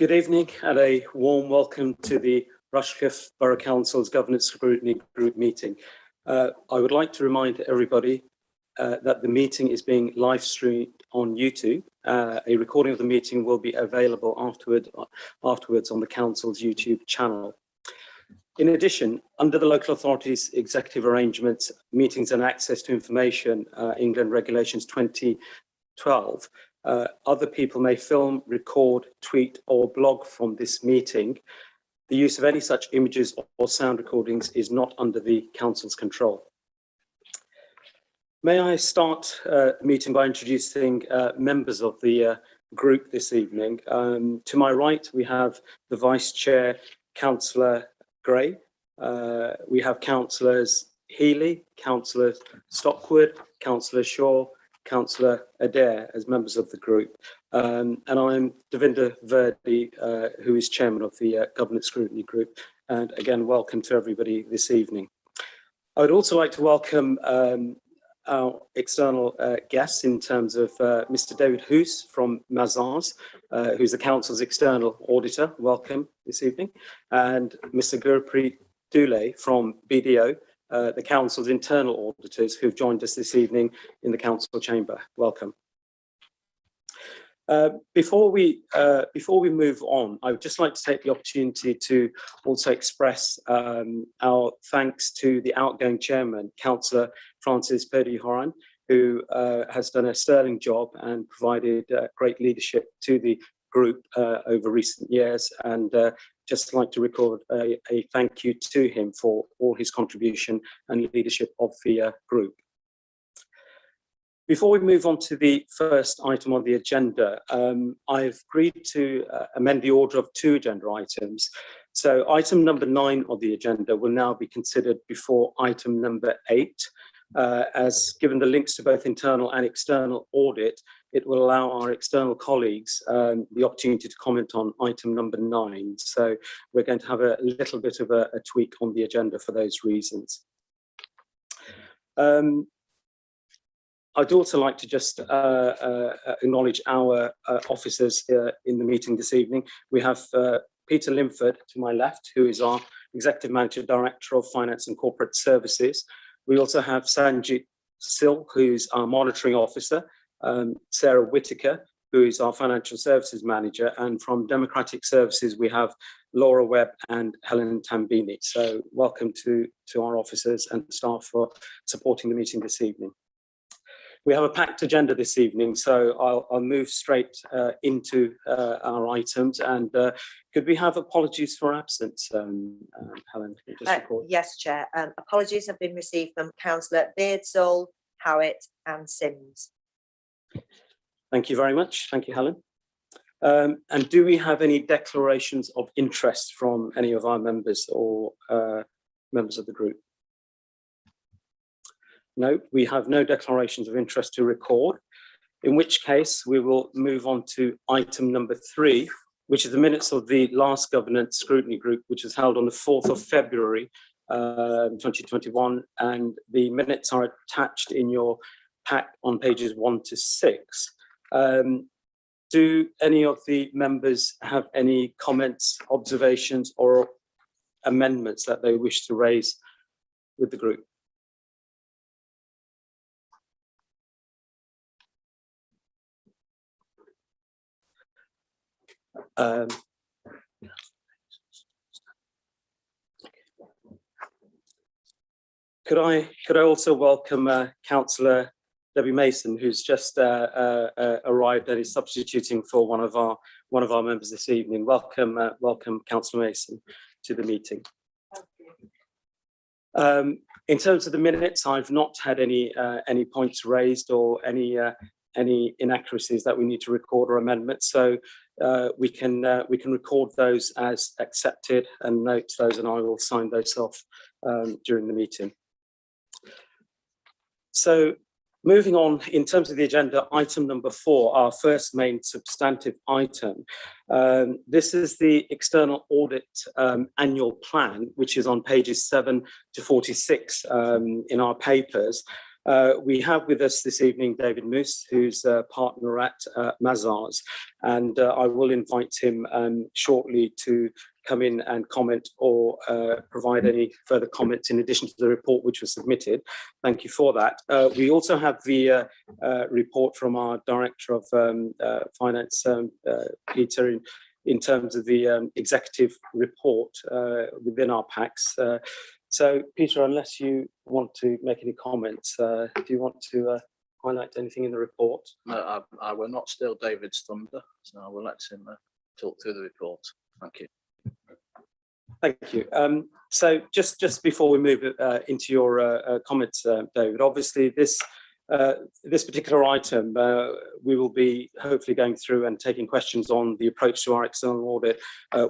Good evening and a warm welcome to the Rushcliffe Borough Council's Governance Scrutiny Group meeting. I would like to remind everybody that the meeting is being live streamed on YouTube. A recording of the meeting will be available afterwards on the Council's YouTube channel. In addition, under the Local Authorities Executive Arrangements, Meetings and Access to Information, England Regulations 2012, other people may film, record, tweet or blog from this meeting. The use of any such images or sound recordings is not under the Council's control. May I start the meeting by introducing members of the group this evening. To my right, we have the Vice Chair, Councillor Gray. We have Councillors Healy, Councillor Stockwood, Councillor Shaw, Councillor Adair as members of the group. And I'm Devinder Verdi, who is Chairman of the Governance Scrutiny Group. And again, welcome to everybody this evening. I would also like to welcome our external guests in terms of Mr. David Hoos from Mazars, who's the Council's external auditor. Welcome this evening. And Mr. Gurpreet Dule from BDO, the Council's internal auditors who've joined us this evening in the Council chamber. Welcome. Before we move on, I would just like to take the opportunity to also express our thanks to the outgoing chairman, Councillor Francis Peri-Horan, who has done a sterling job and provided great leadership to the group over recent years, and just like to record a thank you to him for all his contribution and leadership of the group. Before we move on to the first item on the agenda, I've agreed to amend the order of two agenda items. So item number 9 of the agenda will now be considered before item number 8. As given the links to both internal and external audit, it will allow our external colleagues the opportunity to comment on item number 9. So we're going to have a little bit of a tweak on the agenda for those reasons. I'd also like to just acknowledge our officers in the meeting this evening. We have Peter Linford to my left, who is our Executive Manager Director of Finance and Corporate Services. We also have Sanjit Sil, who's our Monitoring Officer, Sarah Whitaker, who is our Financial Services Manager, and from Democratic Services we have Laura Webb and Helen Tambini. So welcome to our officers and staff for supporting the meeting this evening. We have a packed agenda this evening, so I'll move straight into our items. And could we have apologies for absence, Helen? Can you just record? Yes, Chair. Apologies have been received from Councillor Beardsall, Howitt and Sims. Thank you very much. Thank you, Helen. And do we have any declarations of interest from any of our members or members of the group? No, we have no declarations of interest to record, in which case we will move on to item number 3, which is the minutes of the last Governance Scrutiny Group, which was held on the 4th of February 2021, and the minutes are attached in your pack on pages 1 to 6. Do any of the members have any comments, observations or amendments that they wish to raise with the group? Could I also welcome Councillor Debbie Mason, who's just arrived and is substituting for one of our members this evening. Welcome, Councillor Mason, to the meeting. In terms of the minutes, I've not had any points raised or any inaccuracies that we need to record or amendments. So we can record those as accepted and note those, and I will sign those off during the meeting. So moving on, in terms of the agenda, item number 4, our first main substantive item. This is the external audit annual plan, which is on pages 7 to 46 in our papers. We have with us this evening David Moose, who's a partner at Mazars, and I will invite him shortly to come in and comment or provide any further comments in addition to the report which was submitted. Thank you for that. We also have the report from our Director of Finance, Peter, in terms of the executive report within our packs. So, Peter, unless you want to make any comments, do you want to highlight anything in the report? No, I will not steal David's thunder, so I will let him talk through the report. Thank you. Thank you. So just before we move into your comments, David, obviously this particular item, we will be hopefully going through and taking questions on the approach to our external audit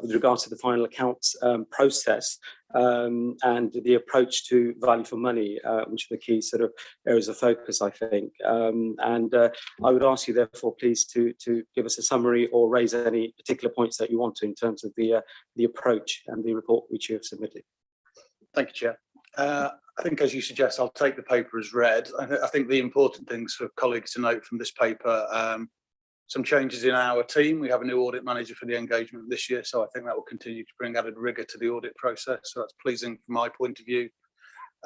with regards to the final accounts process and the approach to value for money, which are the key sort of areas of focus, I think. I would ask you, therefore, please to give us a summary or raise any particular points that you want to in terms of the approach and the report which you have submitted. Thank you, Chair. I think, as you suggest, I'll take the paper as read. I think the important things for colleagues to note from this paper, some changes in our team. We have a new audit manager for the engagement this year, so I think that will continue to bring added rigour to the audit process. So that's pleasing from my point of view.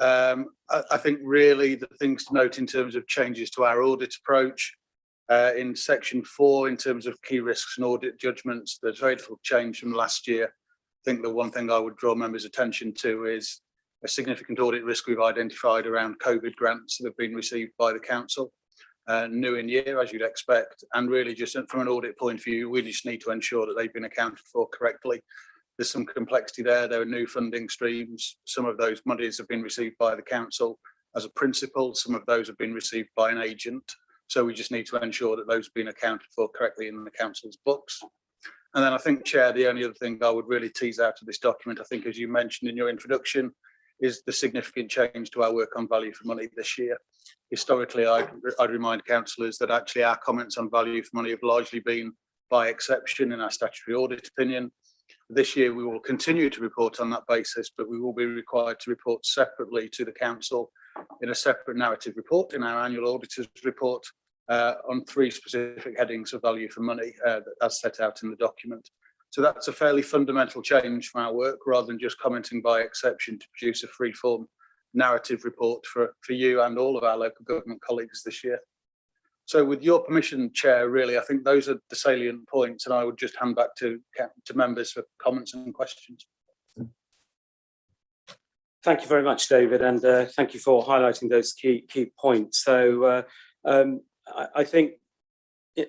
I think really the things to note in terms of changes to our audit approach, in section 4, in terms of key risks and audit judgments, there's very little change from last year. I think the one thing I would draw members' attention to is a significant audit risk we've identified around COVID grants that have been received by the council, new in year, as you'd expect, and really just from an audit point of view, we just need to ensure that they've been accounted for correctly. There's some complexity there. There are new funding streams. Some of those monies have been received by the council as a principal. Some of those have been received by an agent. So we just need to ensure that those have been accounted for correctly in the council's books. And then I think, Chair, the only other thing I would really tease out of this document, I think, as you mentioned in your introduction, is the significant change to our work on value for money this year. Historically, I'd remind councillors that actually our comments on value for money have largely been by exception in our statutory audit opinion. This year, we will continue to report on that basis, but we will be required to report separately to the council in a separate narrative report in our annual auditor's report on 3 specific headings of value for money as set out in the document. So that's a fairly fundamental change from our work, rather than just commenting by exception to produce a free-form narrative report for you and all of our local government colleagues this year. So with your permission, Chair, really, I think those are the salient points, and I would just hand back to members for comments and questions. Thank you very much, David, and thank you for highlighting those key points. So I think,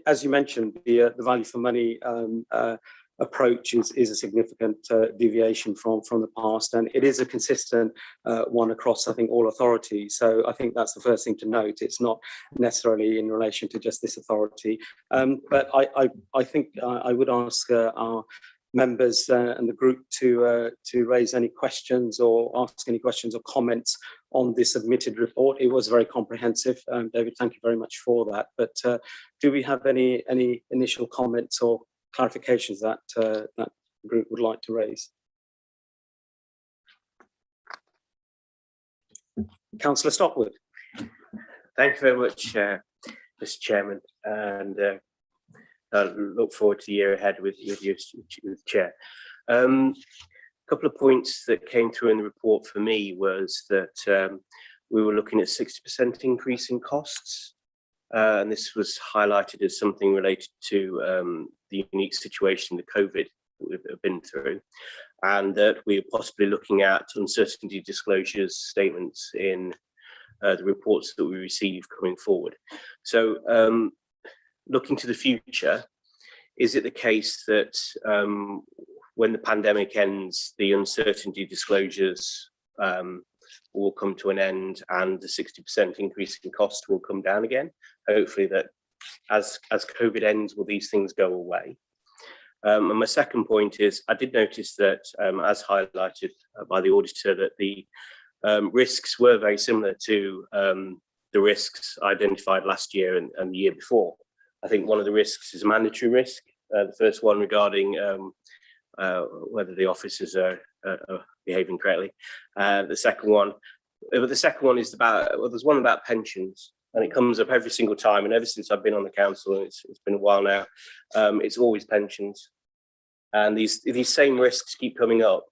as you mentioned, the value for money approach is a significant deviation from the past, and it is a consistent one across, I think, all authorities. So I think that's the first thing to note. It's not necessarily in relation to just this authority, but I think I would ask our members and the group to raise any questions or ask any questions or comments on the submitted report. It was very comprehensive. David, thank you very much for that. But do we have any initial comments or clarifications that that group would like to raise? Councillor Stopwood. Thank you very much, Mr. Chairman, and I look forward to the year ahead with you, Chair. A couple of points that came through in the report for me was that we were looking at 60% increase in costs, and this was highlighted as something related to the unique situation, the COVID that we've been through, and that we are possibly looking at uncertainty disclosures statements in the reports that we receive coming forward. So looking to the future, is it the case that when the pandemic ends, the uncertainty disclosures will come to an end and the 60% increase in cost will come down again? Hopefully that as COVID ends, will these things go away? And my second point is, I did notice that, as highlighted by the auditor, that the risks were very similar to the risks identified last year and the year before. I think one of the risks is a mandatory risk. The first one regarding whether the officers are behaving correctly. The second one But the second one is about, well, there's one about pensions, and it comes up every single time. And ever since I've been on the council, and it's been a while now, it's always pensions. And these same risks keep coming up.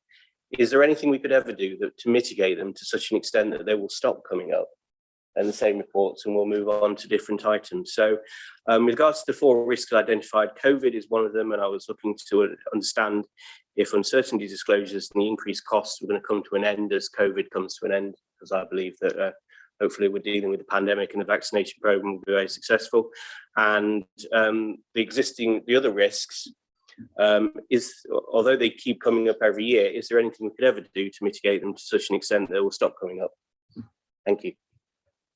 Is there anything we could ever do to mitigate them to such an extent that they will stop coming up? And the same reports, and we'll move on to different items. So with regards to the 4 risks identified, COVID is one of them, and I was looking to understand if uncertainty disclosures and the increased costs were going to come to an end as COVID comes to an end, because I believe that hopefully we're dealing with the pandemic and the vaccination program will be very successful. And the other risks, although they keep coming up every year, is there anything we could ever do to mitigate them to such an extent that they will stop coming up? Thank you.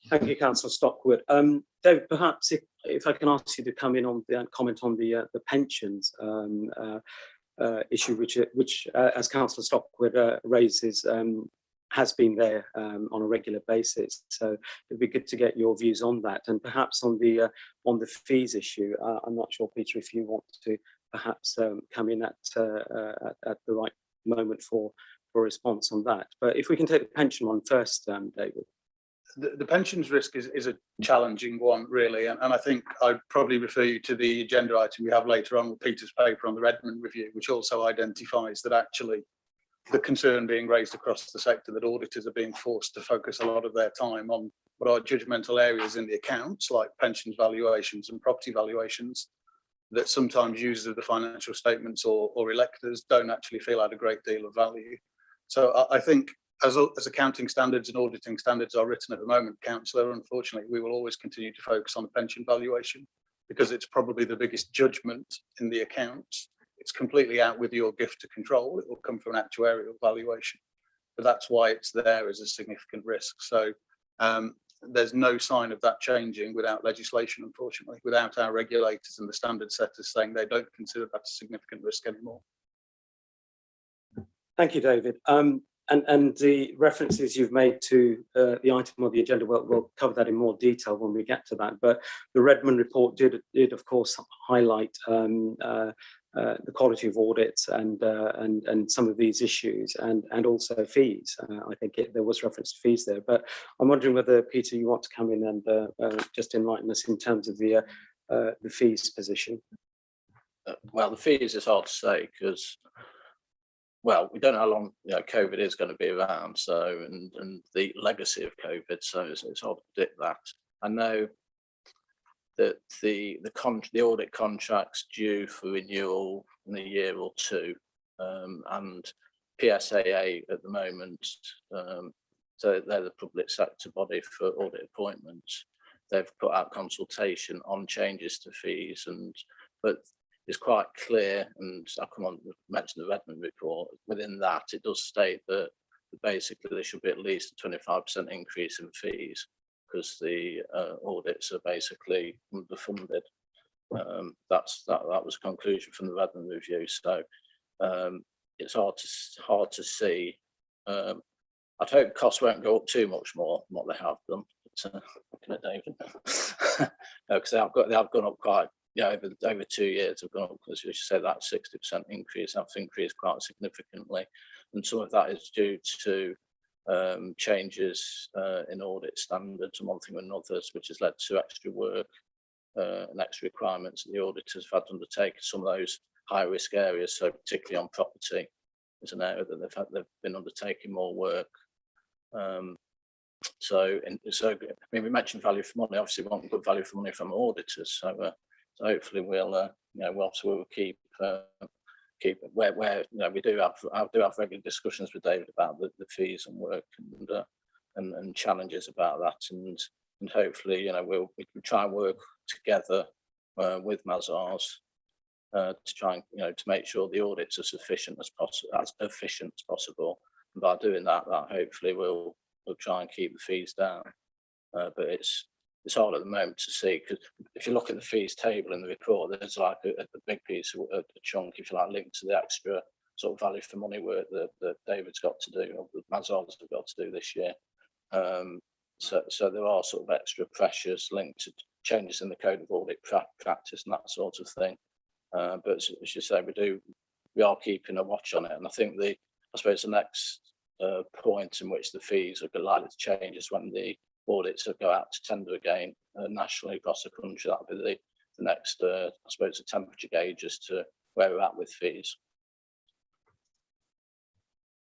Thank you, Councillor Stockwood. David, perhaps if I can ask you to come in on the comment on the pensions issue, which as Councillor Stockwood raises, has been there on a regular basis. So it'd be good to get your views on that, and perhaps on the fees issue. I'm not sure, Peter, if you want to perhaps come in at the right moment for a response on that. But if we can take the pension one first, David. The pensions risk is a challenging one, really, and I think I'd probably refer you to the agenda item we have later on with Peter's paper on the Redmond review, which also identifies that actually the concern being raised across the sector that auditors are being forced to focus a lot of their time on what are judgmental areas in the accounts, like pensions valuations and property valuations, that sometimes users of the financial statements or electors don't actually feel add a great deal of value. So I think as accounting standards and auditing standards are written at the moment, Councillor, unfortunately, we will always continue to focus on the pension valuation because it's probably the biggest judgment in the accounts. It's completely out with your gift to control. It will come from an actuarial valuation, but that's why it's there as a significant risk. So there's no sign of that changing without legislation, unfortunately, without our regulators and the standard setters saying they don't consider that a significant risk anymore. Thank you, David. And the references you've made to the item on the agenda, we'll cover that in more detail when we get to that. But the Redmond report did of course highlight the quality of audits and some of these issues and also fees. I think there was reference to fees there. But I'm wondering whether, Peter, you want to come in and just enlighten us in terms of the fees position. Well, the fees is hard to say because, well, we don't know how long COVID is going to be around, so and the legacy of COVID, so it's hard to predict that. I know that the audit contract's due for renewal in a year or two, and PSAA at the moment, so they're the public sector body for audit appointments. They've put out consultation on changes to fees, but it's quite clear, and I'll come on to mention the Redmond report. Within that, it does state that basically there should be at least a 25% increase in fees because the audits are basically underfunded. That was a conclusion from the Redmond review. So it's hard to see. I'd hope costs won't go up too much more than what they have done. But, looking at David, because they have gone up quite. Yeah, over 2 years have gone up, as you said, that 60% increase. That's increased quite significantly, and some of that is due to changes in audit standards and one thing or another, which has led to extra work and extra requirements that the auditors have had to undertake in some of those high risk areas. So particularly on property, is an area that they've been undertaking more work. So I mean, we mentioned value for money. Obviously, we want good value for money from auditors. So hopefully we'll keep where we do have regular discussions with David about the fees and work and challenges about that, and hopefully we can try and work together with Mazars to try and to make sure the audits are as efficient as possible. And by doing that hopefully we'll try and keep the fees down. But it's hard at the moment to see, because if you look at the fees table in the report, there's like a big piece, a chunk, if you like, linked to the extra sort of value for money work that David's got to do, or the Mazars have got to do this year. So there are sort of extra pressures linked to changes in the code of audit practice and that sort of thing. But as you say, we are keeping a watch on it, and I think I suppose the next point in which the fees are likely to change is when the audits will go out to tender again nationally across the country. That'll be the next, I suppose, a temperature gauge as to where we're at with fees.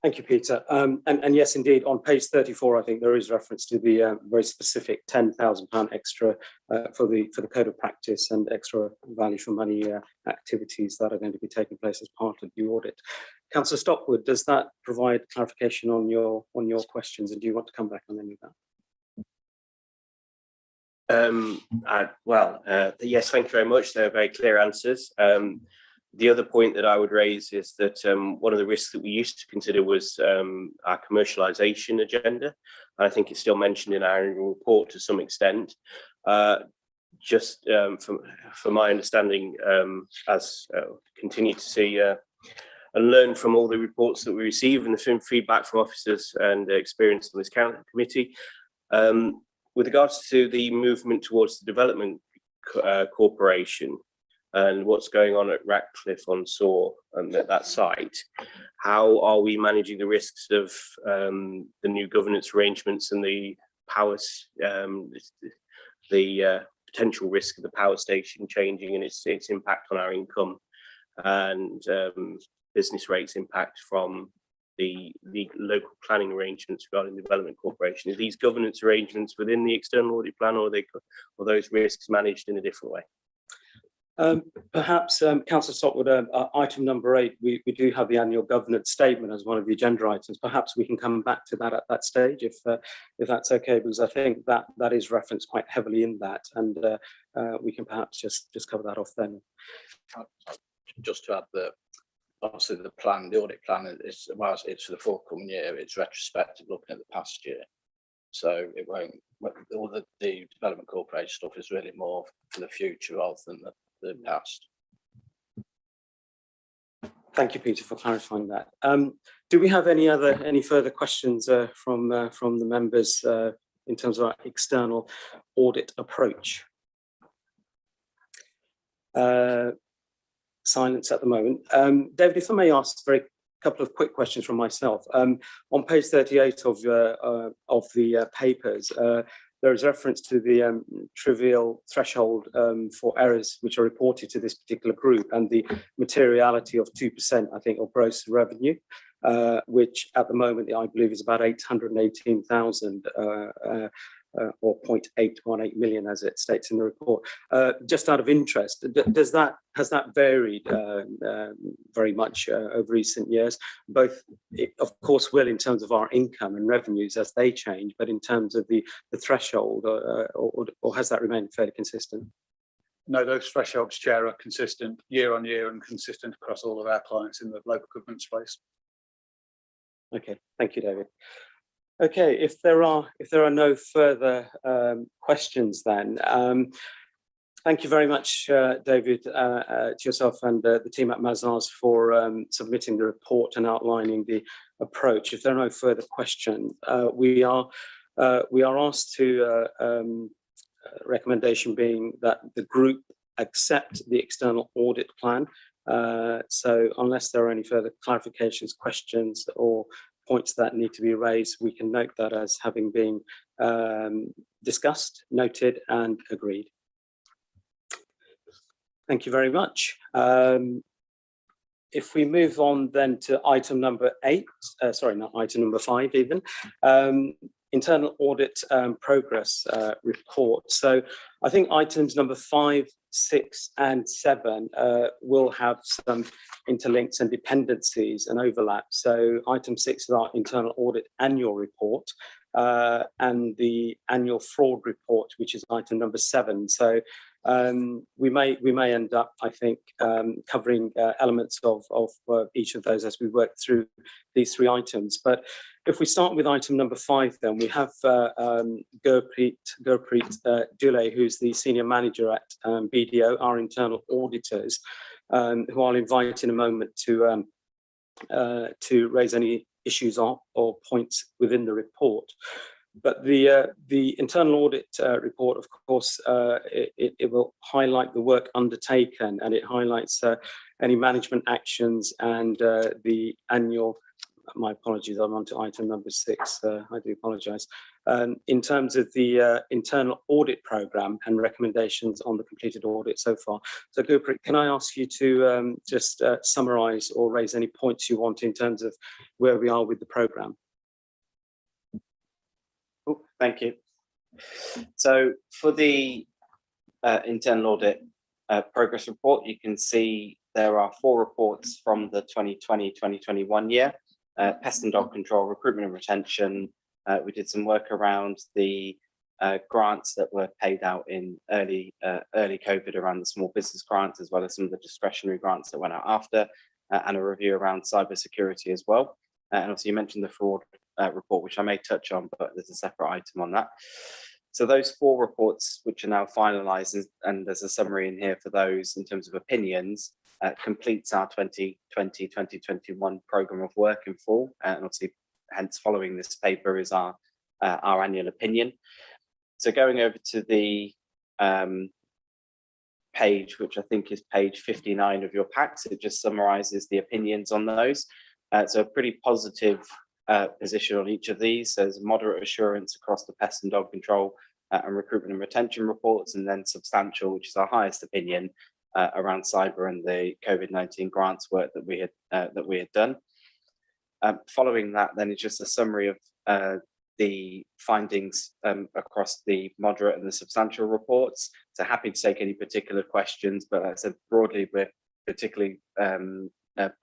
Thank you, Peter. And yes, indeed, on page 34, I think there is reference to the very specific £10,000 extra for the code of practice and extra value for money activities that are going to be taking place as part of the audit. Councillor Stockwood, does that provide clarification on your questions, and do you want to come back on any of that? Yes, thank you very much. They're very clear answers. The other point that I would raise is that one of the risks that we used to consider was our commercialisation agenda. I think it's still mentioned in our annual report to some extent. Just from my understanding, as continue to see and learn from all the reports that we receive and the feedback from officers and experience on this committee, with regards to the movement towards the development corporation, and what's going on at Ratcliffe on Soar and at that site, how are we managing the risks of the new governance arrangements and the powers, the potential risk of the power station changing and its impact on our income and business rates impact from the local planning arrangements regarding the development corporation? Are these governance arrangements within the external audit plan, or are those risks managed in a different way? Perhaps, Councillor Stockwood, item number 8, we do have the annual governance statement as one of the agenda items. Perhaps we can come back to that at that stage, if that's okay, because I think that is referenced quite heavily in that, and we can perhaps just cover that off then. Just to add that, obviously the audit plan is, well, it's for the forthcoming year, it's retrospective looking at the past year. So it won't, all the development corporation stuff is really more for the future rather than the past. Thank you, Peter, for clarifying that. Do we have any further questions from the members in terms of our external audit approach? Silence at the moment. David, if I may ask a couple of quick questions from myself. On page 38 of the papers, there is reference to the trivial threshold for errors which are reported to this particular group, and the materiality of 2%, I think, of gross revenue, which at the moment I believe is about 818,000 or 0.818 million, as it states in the report. Just out of interest, has that varied very much over recent years? Both, of course, will in terms of our income and revenues as they change, but in terms of the threshold, or has that remained fairly consistent? No, those thresholds, Chair, are consistent year on year and consistent across all of our clients in the local government space. Okay, thank you, David. Okay, if there are no further questions, then thank you very much, David, to yourself and the team at Mazars for submitting the report and outlining the approach. If there are no further questions, we are asked to recommendation being that the group accept the external audit plan. So unless there are any further clarifications, questions, or points that need to be raised, we can note that as having been discussed, noted, and agreed. Thank you very much. If we move on then to item number 8, sorry, not item number 5 even, internal audit progress report. So I think items number 5, 6 and 7 will have some interlinks and dependencies and overlap. So item 6 is our internal audit annual report, and the annual fraud report, which is item number 7. So we may end up, I think, covering elements of each of those as we work through these 3 items. But if we start with item number 5, then we have Gurpreet Dule, who's the senior manager at BDO, our internal auditors, who I'll invite in a moment to raise any issues or points within the report. But the internal audit report, of course, it will highlight the work undertaken, and it highlights any management actions and the annual my apologies, I'm on to item number 6. I do apologise. In terms of the internal audit programme and recommendations on the completed audit so far. So Gurpreet, can I ask you to just summarise or raise any points you want in terms of where we are with the programme? Cool, thank you. So for the internal audit progress report, you can see there are 4 reports from the 2020-2021 year. Pest and dog control, recruitment and retention. We did some work around the grants that were paid out in early COVID around the small business grants, as well as some of the discretionary grants that went out after, and a review around cyber security as well. And also you mentioned the fraud report, which I may touch on, but there's a separate item on that. So those 4 reports, which are now finalised, and there's a summary in here for those in terms of opinions, completes our 2020-2021 programme of work in full. And obviously, hence following this paper is our annual opinion. So going over to the page, which I think is page 59 of your packs, it just summarises the opinions on those. So a pretty positive position on each of these. So there's moderate assurance across the pest and dog control and recruitment and retention reports, and then substantial, which is our highest opinion, around cyber and the COVID-19 grants work that we had done. Following that, then it's just a summary of the findings across the moderate and the substantial reports. So happy to take any particular questions, but like I said, broadly we're particularly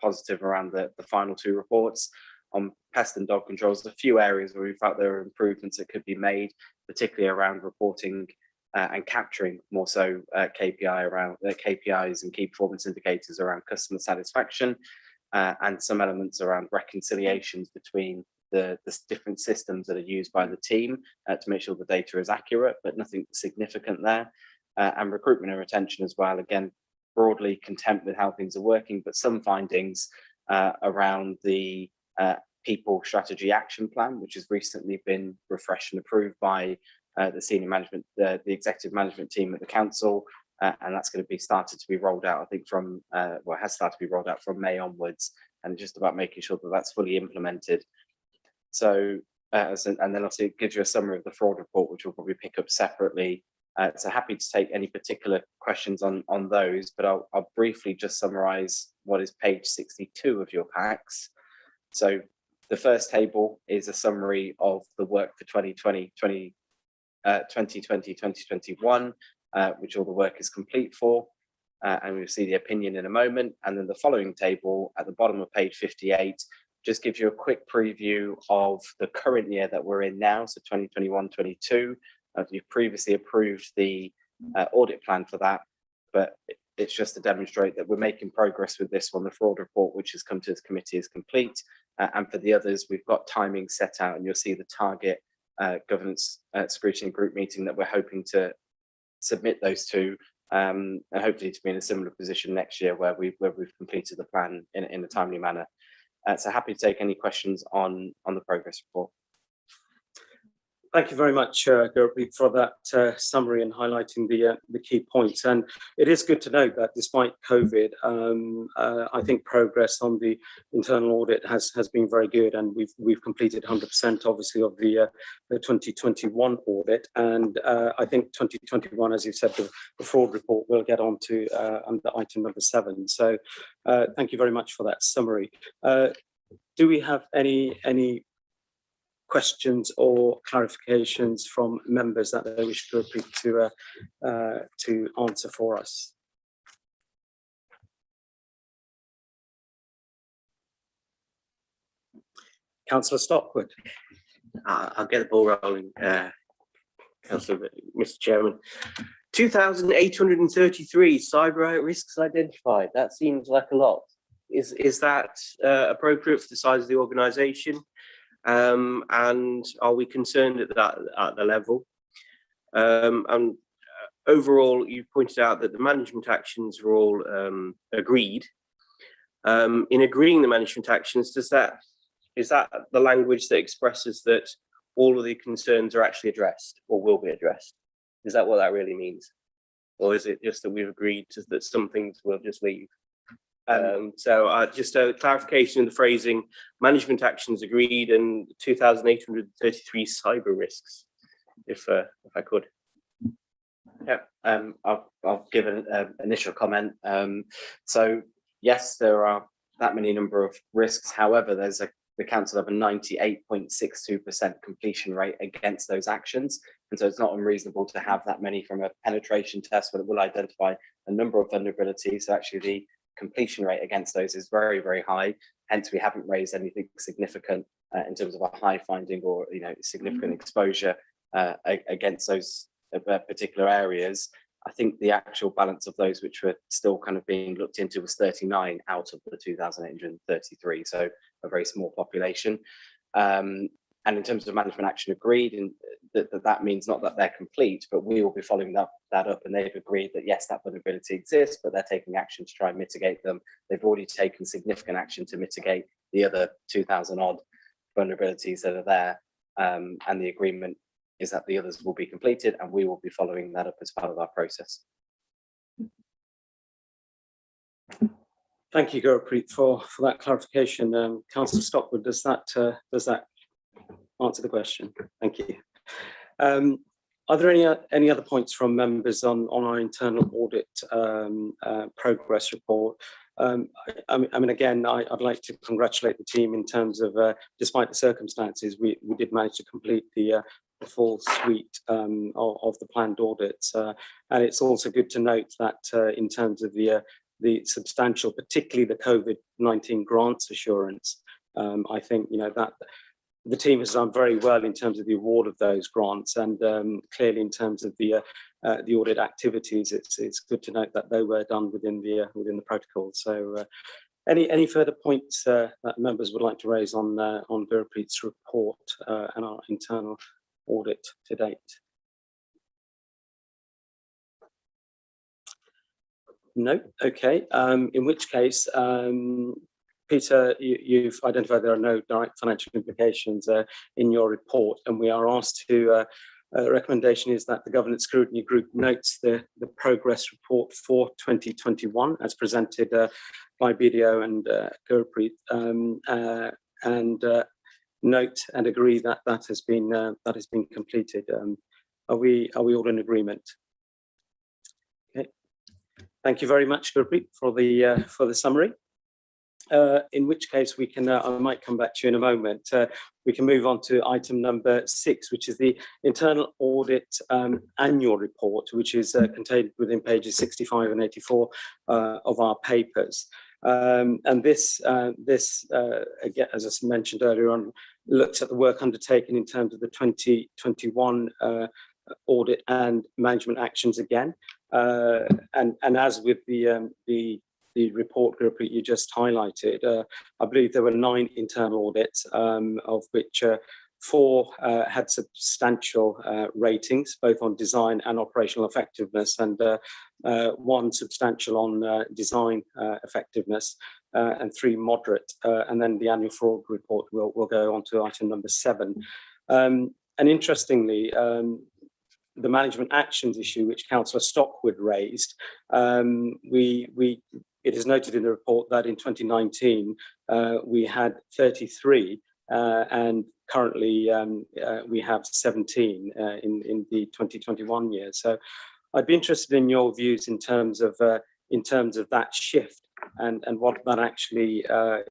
positive around the final 2 reports. On pest and dog controls, a few areas where we felt there were improvements that could be made, particularly around reporting and capturing more so KPIs and key performance indicators around customer satisfaction, and some elements around reconciliations between the different systems that are used by the team to make sure the data is accurate, but nothing significant there. And recruitment and retention as well, again, broadly content with how things are working, but some findings around the people strategy action plan, which has recently been refreshed and approved by the senior management, the executive management team at the council, and that's going to be started to be rolled out, I think, from well, it has started to be rolled out from May onwards, and it's just about making sure that that's fully implemented. So and then also it gives you a summary of the fraud report, which we'll probably pick up separately. So happy to take any particular questions on those, but I'll briefly just summarize what is page 62 of your packs. So the first table is a summary of the work for 2020-2021, which all the work is complete for, and we'll see the opinion in a moment. And then the following table at the bottom of page 58 just gives you a quick preview of the current year that we're in now, so 2021-22. You've previously approved the audit plan for that, but it's just to demonstrate that we're making progress with this one. The fraud report, which has come to this committee, is complete, and for the others, we've got timing set out, and you'll see the target governance scrutiny group meeting that we're hoping to submit those to, and hopefully to be in a similar position next year where we've completed the plan in a timely manner. So happy to take any questions on the progress report. Thank you very much, Gurpreet, for that summary and highlighting the key points. And it is good to know that despite COVID, I think progress on the internal audit has been very good, and we've completed 100% obviously of the 2021 audit. And I think 2021, as you said, the fraud report we'll get on to under item number 7. So thank you very much for that summary. Do we have any questions or clarifications from members that they wish to answer for us? Councillor Stockwood. I'll get the ball rolling, Councillor, Mr. Chairman. 2,833 cyber risks identified. That seems like a lot. Is that appropriate for the size of the organisation? And are we concerned at the level? And overall, you pointed out that the management actions were all agreed. In agreeing the management actions, is that the language that expresses that all of the concerns are actually addressed or will be addressed? Is that what that really means? Or is it just that we've agreed that some things will just leave? Just a clarification in the phrasing, management actions agreed and 2,833 cyber risks, if I could. Yeah, I'll give an initial comment. So yes, there are that many number of risks. However, the council have a 98.62% completion rate against those actions. And so it's not unreasonable to have that many from a penetration test where it will identify a number of vulnerabilities. So actually the completion rate against those is very, very high. Hence, we haven't raised anything significant in terms of a high finding or significant exposure against those particular areas. I think the actual balance of those which were still kind of being looked into was 39 out of the 2,833, so a very small population. And in terms of management action agreed, and that means not that they're complete, but we will be following that up, and they've agreed that yes, that vulnerability exists, but they're taking action to try and mitigate them. They've already taken significant action to mitigate the other 2,000 odd vulnerabilities that are there, and the agreement is that the others will be completed, and we will be following that up as part of our process. Thank you, Gurpreet, for that clarification. Councillor Stockwood, does that answer the question? Thank you. Are there any other points from members on our internal audit progress report? I mean, again, I'd like to congratulate the team in terms of, despite the circumstances, we did manage to complete the full suite of the planned audits, and it's also good to note that in terms of the substantial, particularly the COVID-19 grants assurance, I think that the team has done very well in terms of the award of those grants, and clearly in terms of the audit activities, it's good to note that they were done within the protocol. So, any further points that members would like to raise on Gurpreet's report and our internal audit to date? No. Okay. In which case, Peter, you've identified there are no direct financial implications in your report, and we are asked to. Recommendation is that the Governance Scrutiny Group notes the progress report for 2021 as presented by BDO and Gurpreet, and note and agree that that has been completed. Are we all in agreement? Okay. Thank you very much, Gurpreet, for the summary. In which case we can, I might come back to you in a moment. We can move on to item number 6, which is the internal audit annual report, which is contained within pages 65 and 84 of our papers. And this, again, as I mentioned earlier on, looks at the work undertaken in terms of the 2021 audit and management actions again. And as with the report group that you just highlighted, I believe there were 9 internal audits, of which 4 had substantial ratings, both on design and operational effectiveness, and 1 substantial on design effectiveness, and 3 moderate. And then the annual fraud report will go on to item number 7. And interestingly, the management actions issue, which Councillor Stockwood raised, it is noted in the report that in 2019 we had 33, and currently we have 17 in the 2021 year. So I'd be interested in your views in terms of that shift and what that actually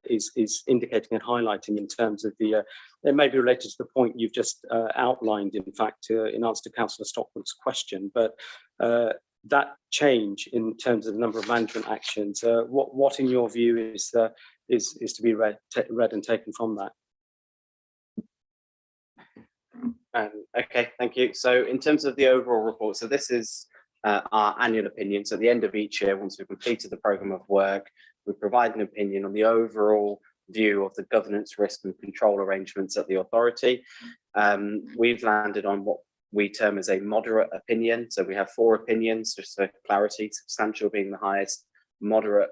is indicating and highlighting in terms of the. It may be related to the point you've just outlined, in fact, in answer to Councillor Stockwood's question, but that change in terms of the number of management actions, what in your view is to be read and taken from that? Okay, thank you. So in terms of the overall report, so this is our annual opinion. So at the end of each year, once we've completed the programme of work, we provide an opinion on the overall view of the governance, risk and control arrangements at the authority. We've landed on what we term as a moderate opinion. So we have 4 opinions, just for clarity, substantial being the highest, moderate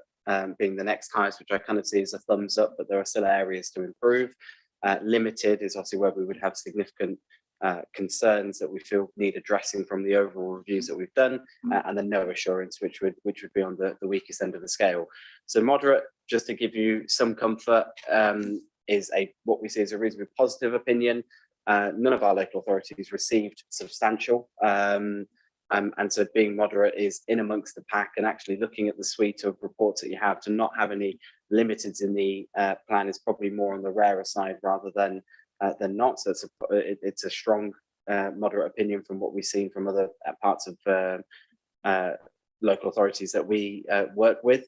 being the next highest, which I kind of see as a thumbs up, but there are still areas to improve. Limited is obviously where we would have significant concerns that we feel need addressing from the overall reviews that we've done, and then no assurance, which would be on the weakest end of the scale. So moderate, just to give you some comfort, is what we see as a reasonably positive opinion. None of our local authorities received substantial, and so being moderate is in amongst the pack, and actually looking at the suite of reports that you have, to not have any limiteds in the plan is probably more on the rarer side rather than not. So it's a strong moderate opinion from what we've seen from other parts of local authorities that we work with.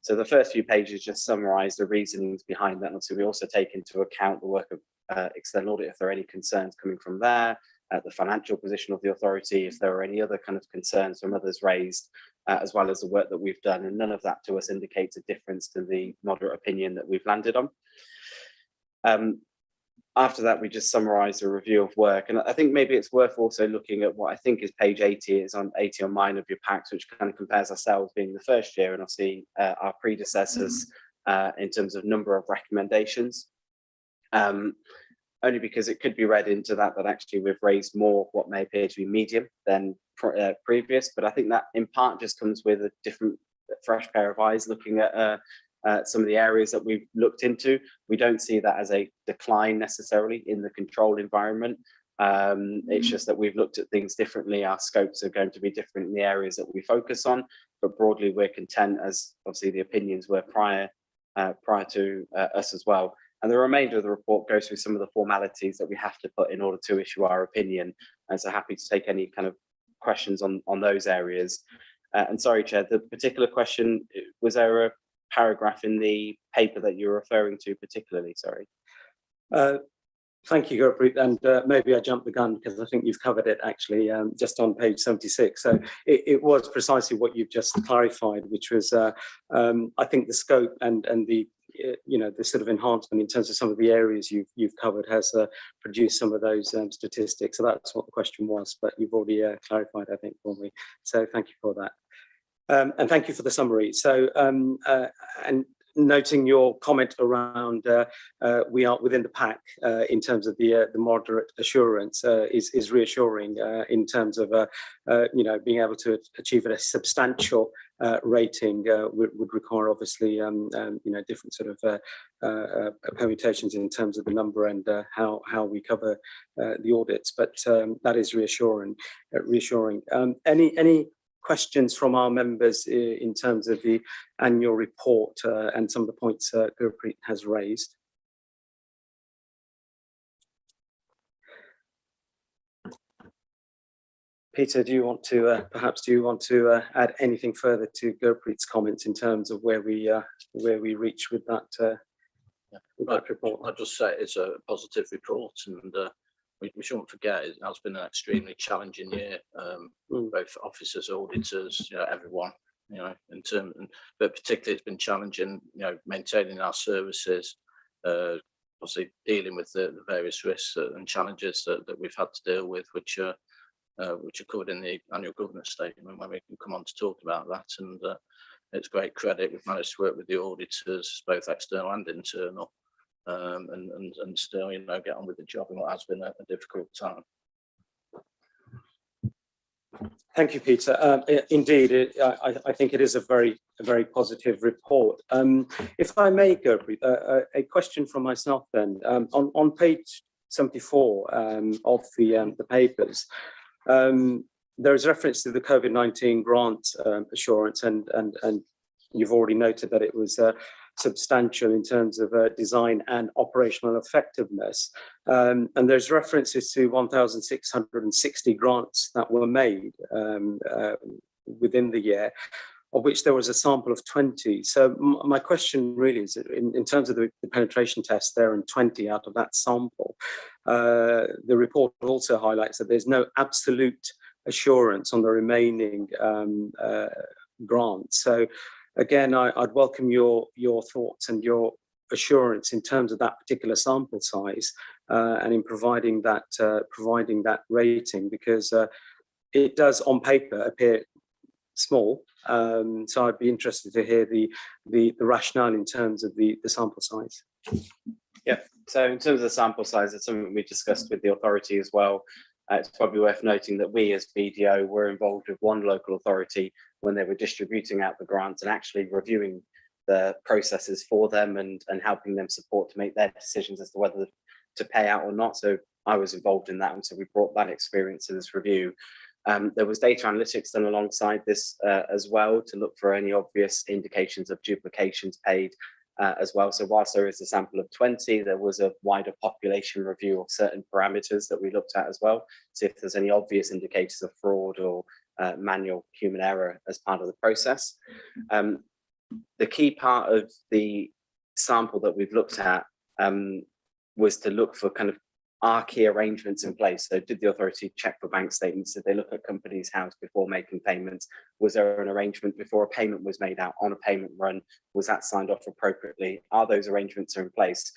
So the first few pages just summarise the reasonings behind that. And obviously we also take into account the work of external audit if there are any concerns coming from there, the financial position of the authority, if there are any other kind of concerns from others raised, as well as the work that we've done. And none of that to us indicates a difference to the moderate opinion that we've landed on. After that, we just summarise the review of work. And I think maybe it's worth also looking at what I think is page 80, is on 80 on mine of your packs, which kind of compares ourselves being the first year and obviously our predecessors in terms of number of recommendations. Only because it could be read into that actually we've raised more what may appear to be medium than previous. But I think that in part just comes with a different, fresh pair of eyes looking at some of the areas that we've looked into. We don't see that as a decline necessarily in the control environment. It's just that we've looked at things differently. Our scopes are going to be different in the areas that we focus on, but broadly we're content, as obviously the opinions were prior to us as well. And the remainder of the report goes through some of the formalities that we have to put in order to issue our opinion. And so happy to take any kind of questions on those areas. And sorry, Chair, the particular question, was there a paragraph in the paper that you're referring to particularly? Sorry. Thank you, Gurpreet, and maybe I jumped the gun because I think you've covered it actually just on page 76. So it was precisely what you've just clarified, which was I think the scope and the the sort of enhancement in terms of some of the areas you've covered has produced some of those statistics. So that's what the question was, but you've already clarified, I think, for me. So thank you for that. And thank you for the summary. So, and noting your comment around we are within the pack in terms of the moderate assurance is reassuring in terms of being able to achieve a substantial rating would require obviously different sort of permutations in terms of the number and how we cover the audits, but that is reassuring. Any questions from our members in terms of the annual report and some of the points Gurpreet has raised? Peter, do you want to add anything further to Gurpreet's comments in terms of where we reach with that, report? I'll just say it's a positive report, and we shouldn't forget it has been an extremely challenging year, both officers, auditors, everyone, in terms, but particularly it's been challenging, maintaining our services, obviously dealing with the various risks and challenges that we've had to deal with, which are covered in the annual governance statement when we can come on to talk about that. And it's great credit. We've managed to work with the auditors, both external and internal, and still, get on with the job in what has been a difficult time. Thank you, Peter. Indeed, I think it is a very positive report. If I may, Gurpreet, a question from myself then. On page 74 of the papers, there is reference to the COVID-19 grant assurance, and you've already noted that it was substantial in terms of design and operational effectiveness. And there's references to 1,660 grants that were made within the year, of which there was a sample of 20. So my question really is, in terms of the penetration test there and 20 out of that sample, the report also highlights that there's no absolute assurance on the remaining grants. So again, I'd welcome your thoughts and your assurance in terms of that particular sample size and in providing that rating, because it does on paper appear small. So I'd be interested to hear the rationale in terms of the sample size. So in terms of the sample size, it's something we discussed with the authority as well. It's probably worth noting that we as BDO were involved with one local authority when they were distributing out the grants and actually reviewing the processes for them and helping them support to make their decisions as to whether to pay out or not. So I was involved in that, and so we brought that experience to this review. There was data analytics done alongside this as well to look for any obvious indications of duplications paid as well. So whilst there is a sample of 20, there was a wider population review of certain parameters that we looked at as well. So if there's any obvious indicators of fraud or manual human error as part of the process. The key part of the sample that we've looked at was to look for kind of our key arrangements in place. So did the authority check for bank statements? Did they look at company's house before making payments? Was there an arrangement before a payment was made out on a payment run? Was that signed off appropriately? Are those arrangements in place?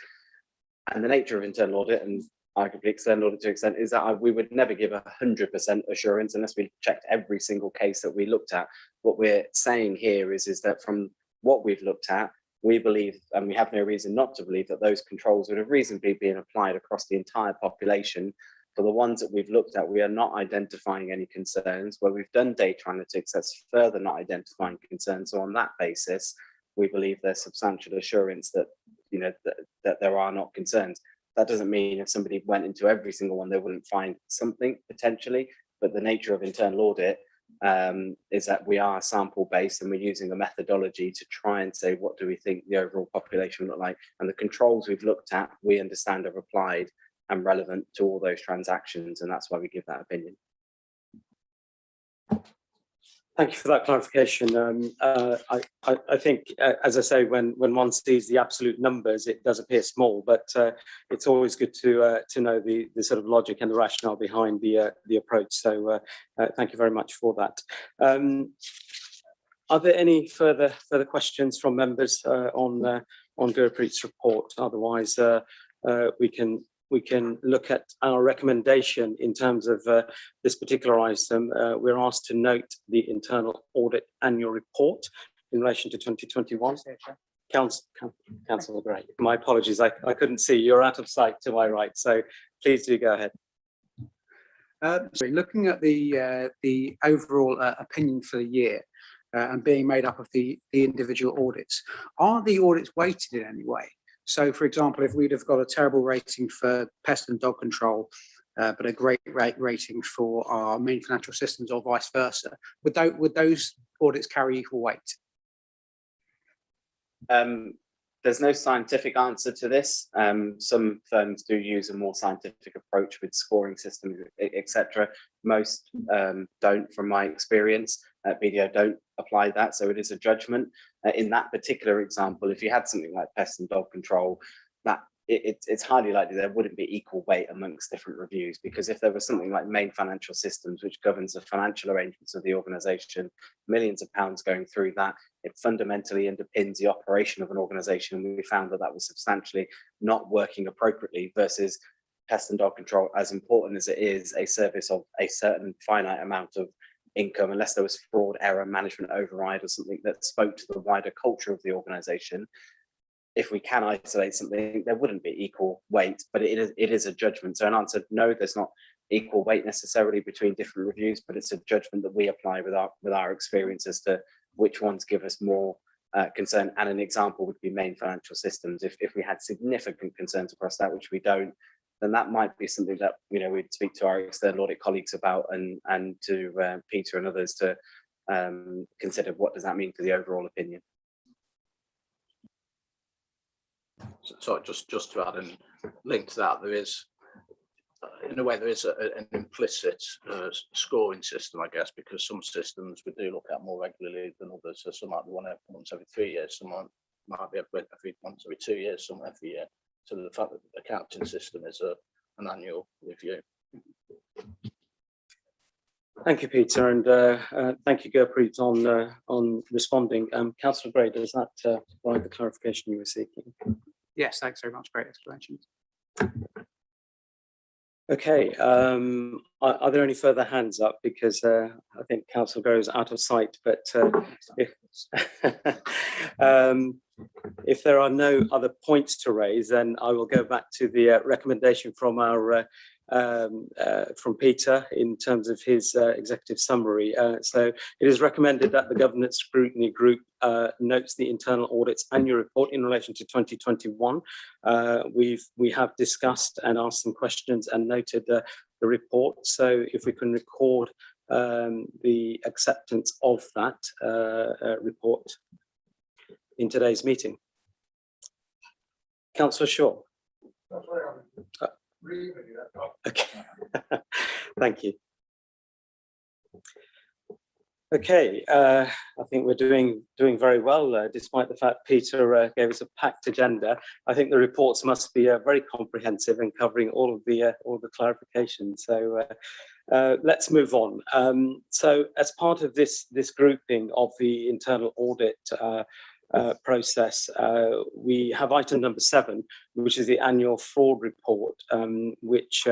And the nature of internal audit and arguably external audit to an extent is that we would never give 100% assurance unless we checked every single case that we looked at. What we're saying here is that from what we've looked at, we believe, and we have no reason not to believe, that those controls would have reasonably been applied across the entire population. For the ones that we've looked at, we are not identifying any concerns. Where we've done data analytics, that's further not identifying concerns. So on that basis, we believe there's substantial assurance that, you know, that there are not concerns. That doesn't mean if somebody went into every single one, they wouldn't find something potentially, but the nature of internal audit is that we are sample based and we're using a methodology to try and say, what do we think the overall population look like? And the controls we've looked at, we understand are applied and relevant to all those transactions. And that's why we give that opinion. Thank you for that clarification. I think, as I say, when one sees the absolute numbers, it does appear small, but it's always good to know the sort of logic and the rationale behind the approach. So thank you very much for that. Are there any further questions from members on Gurpreet's report? Otherwise, we can look at our recommendation in terms of this particular item. We're asked to note the internal audit annual report in relation to 2021. Councillor Gray, my apologies, I couldn't see. You're out of sight to my right, so please do go ahead. So looking at the overall opinion for the year and being made up of the individual audits, are the audits weighted in any way? So, for example, if we'd have got a terrible rating for pest and dog control, but a great rating for our main financial systems or vice versa, would those audits carry equal weight? There's no scientific answer to this. Some firms do use a more scientific approach with scoring systems, etc. Most don't, from my experience. BDO don't apply that, so it is a judgment. In that particular example, if you had something like pest and dog control, that it's highly likely there wouldn't be equal weight amongst different reviews, because if there was something like main financial systems, which governs the financial arrangements of the organisation, millions of pounds going through that, it fundamentally underpins the operation of an organisation. And we found that that was substantially not working appropriately, versus pest and dog control, as important as it is, a service of a certain finite amount of income, unless there was fraud, error, management override, or something that spoke to the wider culture of the organisation. If we can isolate something, there wouldn't be equal weight, but it is a judgment. So an answer, no, there's not equal weight necessarily between different reviews, but it's a judgment that we apply with our experience as to which ones give us more concern. And an example would be main financial systems. If we had significant concerns across that, which we don't, then that might be something that, you know, we'd speak to our external audit colleagues about, and to Peter and others to consider what does that mean for the overall opinion. So just to add and link to that, there is, in a way, there is an implicit scoring system, I guess, because some systems we do look at more regularly than others. So some might be once every 3 years, some might be once every 2 years, some every year. So the fact that the accounting system is an annual review. Thank you, Peter, and thank you, Gurpreet, on responding. Councillor Gray, does that provide the clarification you were seeking? Yes, thanks very much. Great explanation. Okay, are there any further hands up? Because I think Councillor Gray is out of sight, but if there are no other points to raise, then I will go back to the recommendation from our from Peter in terms of his executive summary. So it is recommended that the Governance Scrutiny Group notes the internal audit's annual report in relation to 2021. We have discussed and asked some questions and noted the report. So if we can record the acceptance of that report in today's meeting. Councillor Shaw. Okay, thank you. Okay, I think we're doing very well, despite the fact Peter gave us a packed agenda. I think the reports must be very comprehensive and covering all the clarifications. So let's move on. So as part of this grouping of the internal audit process, we have item number 7, which is the annual fraud report, which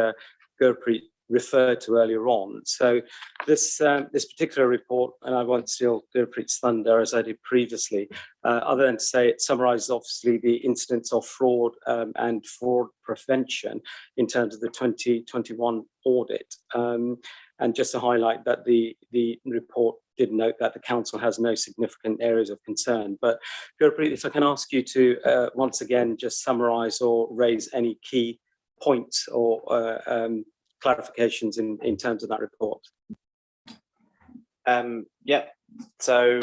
Gurpreet referred to earlier on. So this particular report, and I won't steal Gurpreet's thunder as I did previously, other than to say it summarises obviously the incidents of fraud and fraud prevention in terms of the 2021 audit. And just to highlight that the report did note that the council has no significant areas of concern. But Gurpreet, if I can ask you to once again just summarise or raise any key points or clarifications in terms of that report. Yeah, so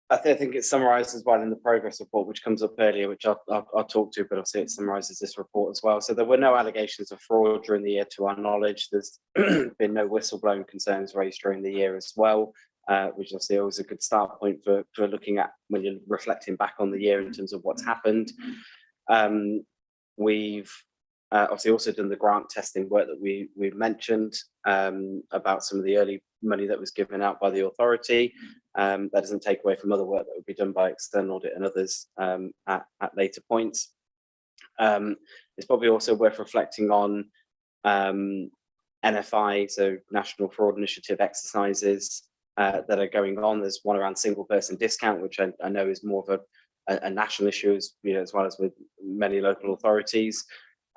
I think it summarises well in the progress report, which comes up earlier, which I'll talk to, but obviously it summarises this report as well. So there were no allegations of fraud during the year to our knowledge. There's been no whistleblowing concerns raised during the year as well, which obviously always a good start point for looking at when you're reflecting back on the year in terms of what's happened. We've obviously also done the grant testing work that we've mentioned about some of the early money that was given out by the authority. That doesn't take away from other work that would be done by external audit and others at later points. It's probably also worth reflecting on NFI, so National Fraud Initiative exercises that are going on. There's one around single person discount, which I know is more of a national issue, as well as with many local authorities.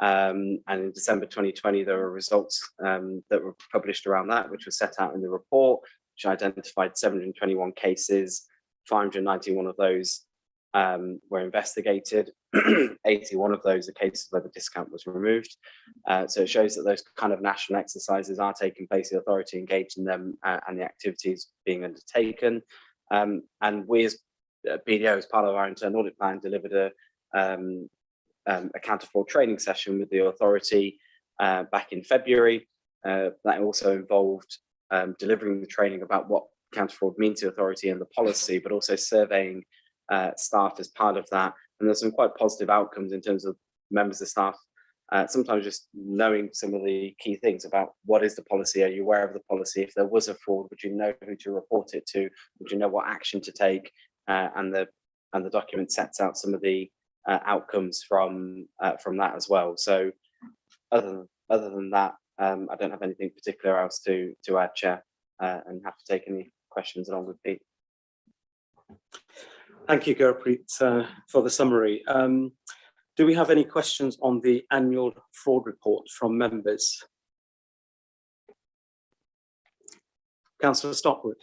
And in December 2020, there were results that were published around that, which was set out in the report, which identified 721 cases. 591 of those were investigated. 81 of those are cases where the discount was removed. So it shows that those kind of national exercises are taking place, the authority engaged in them, and the activities being undertaken. And we as BDO, as part of our internal audit plan, delivered a counter fraud training session with the authority back in February. That also involved delivering the training about what counter fraud means to authority and the policy, but also surveying staff as part of that. And there's some quite positive outcomes in terms of members of staff sometimes just knowing some of the key things about what is the policy. Are you aware of the policy? If there was a fraud, would you know who to report it to? Would you know what action to take? And the document sets out some of the outcomes from that as well. So other than that, I don't have anything particular else to add, Chair, and have to take any questions along with Pete. Thank you, Gurpreet, for the summary. Do we have any questions on the annual fraud report from members? Councillor Stockwood.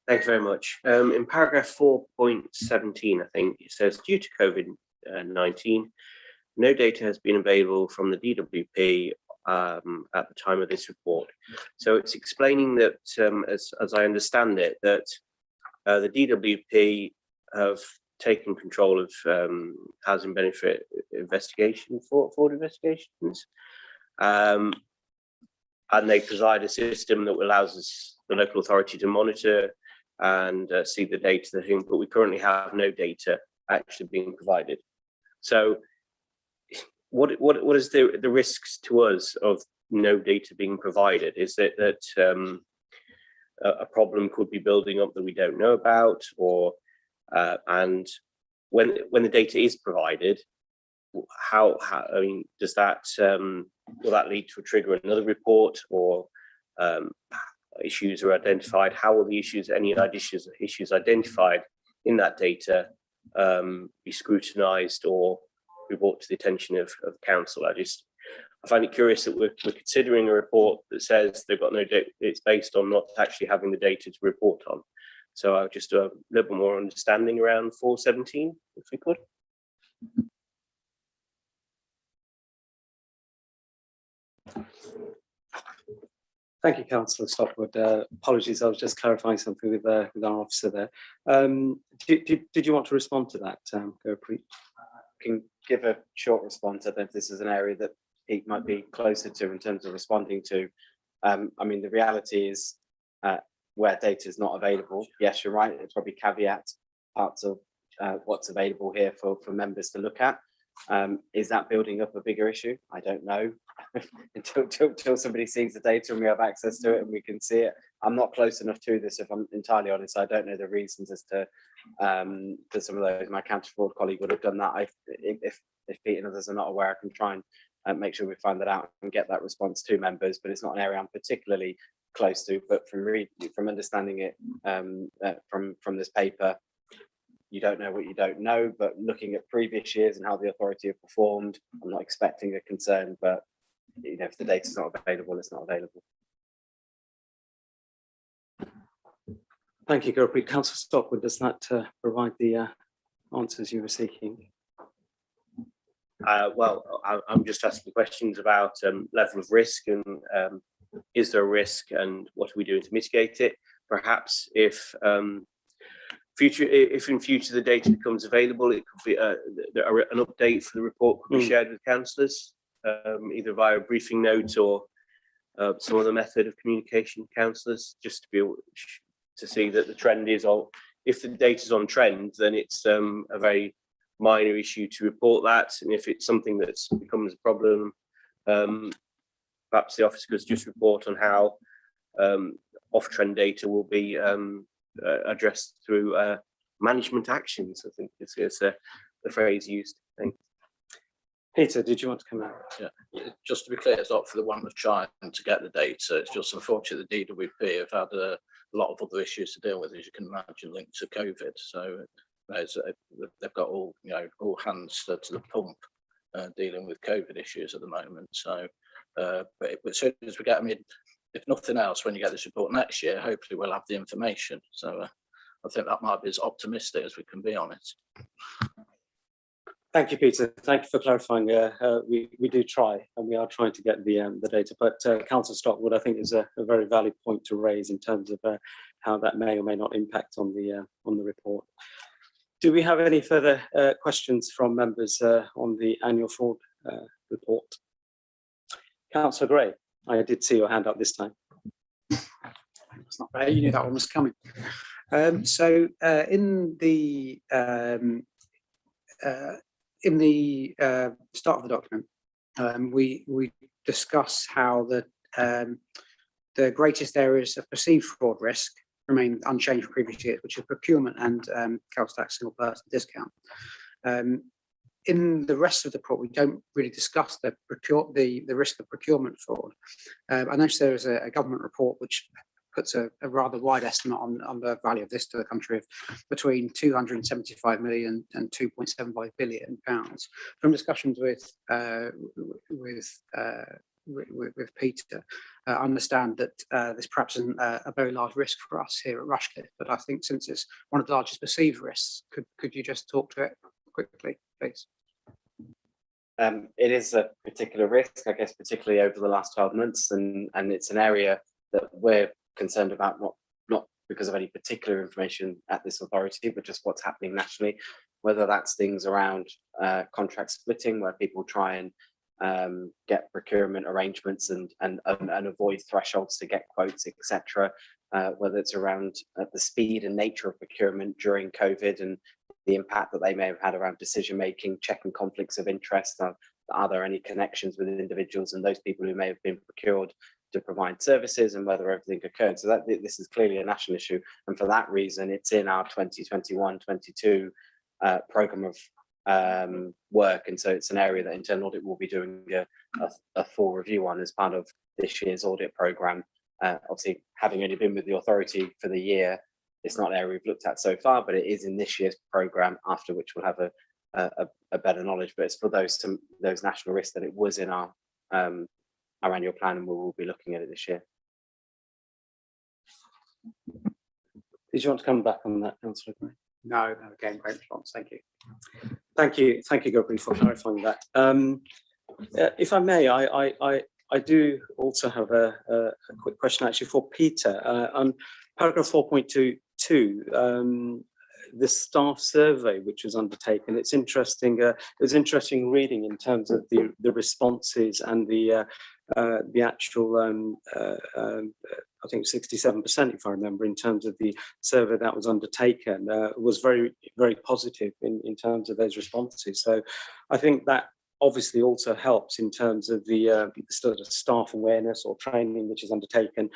Thank you very much. In paragraph 4.17, I think it says, due to COVID-19, no data has been available from the DWP at the time of this report. So it's explaining that, as I understand it, that the DWP have taken control of housing benefit investigation, fraud investigations, and they provide a system that allows us, the local authority, to monitor and see the data, but we currently have no data actually being provided. So what is the risks to us of no data being provided? Is it that a problem could be building up that we don't know about, or and when the data is provided, I mean, does that will that lead to a trigger another report, or issues are identified? How will the issues, any issues identified in that data, be scrutinised or be brought to the attention of council? I find it curious that we're considering a report that says they've got no data. It's based on not actually having the data to report on. So I'll just do a little bit more understanding around 417, if we could. Thank you, Councillor Stockwood. Apologies, I was just clarifying something with our officer there. Did you want to respond to that, Gurpreet? Can give a short response. I think this is an area that Pete might be closer to in terms of responding to. I mean, the reality is where data is not available. Yes, you're right. It's probably caveat parts of what's available here for members to look at. Is that building up a bigger issue? I don't know. until somebody sees the data and we have access to it and we can see it. I'm not close enough to this, if I'm entirely honest. I don't know the reasons as to some of those. My counter fraud colleague would have done that. If Pete and others are not aware, I can try and make sure we find that out and get that response to members. But it's not an area I'm particularly close to. But from understanding it from this paper, you don't know what you don't know. But looking at previous years and how the authority have performed, I'm not expecting a concern. But you know, if the data is not available, it's not available. Thank you, Gurpreet. Councillor Stockwood, does that provide the answers you were seeking? Well, I'm just asking questions about level of risk and is there a risk and what are we doing to mitigate it? Perhaps if in future the data becomes available, it could be an update for the report could be shared with councillors, either via a briefing note or some other method of communication with councillors, just to be able to see that the trend is on. If the data is on trend, then it's a very minor issue to report that, and if it's something that becomes a problem, perhaps the officer could just report on how off-trend data will be addressed through management actions. I think is the phrase used. Thanks. Peter, did you want to come out? Yeah, just to be clear, it's not for the want of trying to get the data. It's just unfortunate the DWP have had a lot of other issues to deal with, as you can imagine, linked to COVID. So they've got all hands to the pump dealing with COVID issues at the moment. So, but as soon as we get, I mean, if nothing else, when you get this report next year, hopefully we'll have the information. So I think that might be as optimistic as we can be on it. Thank you, Peter. Thank you for clarifying. We do try, and we are trying to get the data. But Councillor Stockwood, I think, is a very valid point to raise in terms of how that may or may not impact on the report. Do we have any further questions from members on the annual fraud report? Councillor Gray, I did see your hand up this time. It's not bad. You knew that one was coming. So in the start of the document, we discuss how the greatest areas of perceived fraud risk remain unchanged from previous years, which is procurement and council tax single person discount. In the rest of the report, we don't really discuss the risk of procurement fraud. I noticed there is a government report which puts a rather wide estimate on the value of this to the country of between 275 million and 2.75 billion pounds. From discussions with Peter, I understand that this perhaps isn't a very large risk for us here at Rushcliffe, but I think since it's one of the largest perceived risks, could you just talk to it quickly, please? It is a particular risk, I guess, particularly over the last 12 months, and it's an area that we're concerned about, not because of any particular information at this authority, but just what's happening nationally, whether that's things around contract splitting, where people try and get procurement arrangements and avoid thresholds to get quotes, etc. Whether it's around the speed and nature of procurement during COVID and the impact that they may have had around decision making, checking conflicts of interest. Are there any connections with individuals and those people who may have been procured to provide services, and whether everything occurred? So that this is clearly a national issue, and for that reason, it's in our 2021-22 programme of work, and so it's an area that internal audit will be doing a full review on as part of this year's audit programme. Obviously, having only been with the authority for the year, it's not an area we've looked at so far, but it is in this year's programme, after which we'll have a better knowledge. But it's for those national risks that it was in our annual plan, and we will be looking at it this year. Did you want to come back on that, Councillor Gray? No, again, great response. Thank you. Thank you, Gabriel, for clarifying that. If I may, I do also have a quick question actually for Peter. On paragraph 4.22, the staff survey which was undertaken, it's interesting. It was interesting reading in terms of the responses and the actual. I think 67%, if I remember, in terms of the survey that was undertaken, was very, very positive in terms of those responses. So I think that obviously also helps in terms of the sort of staff awareness or training which is undertaken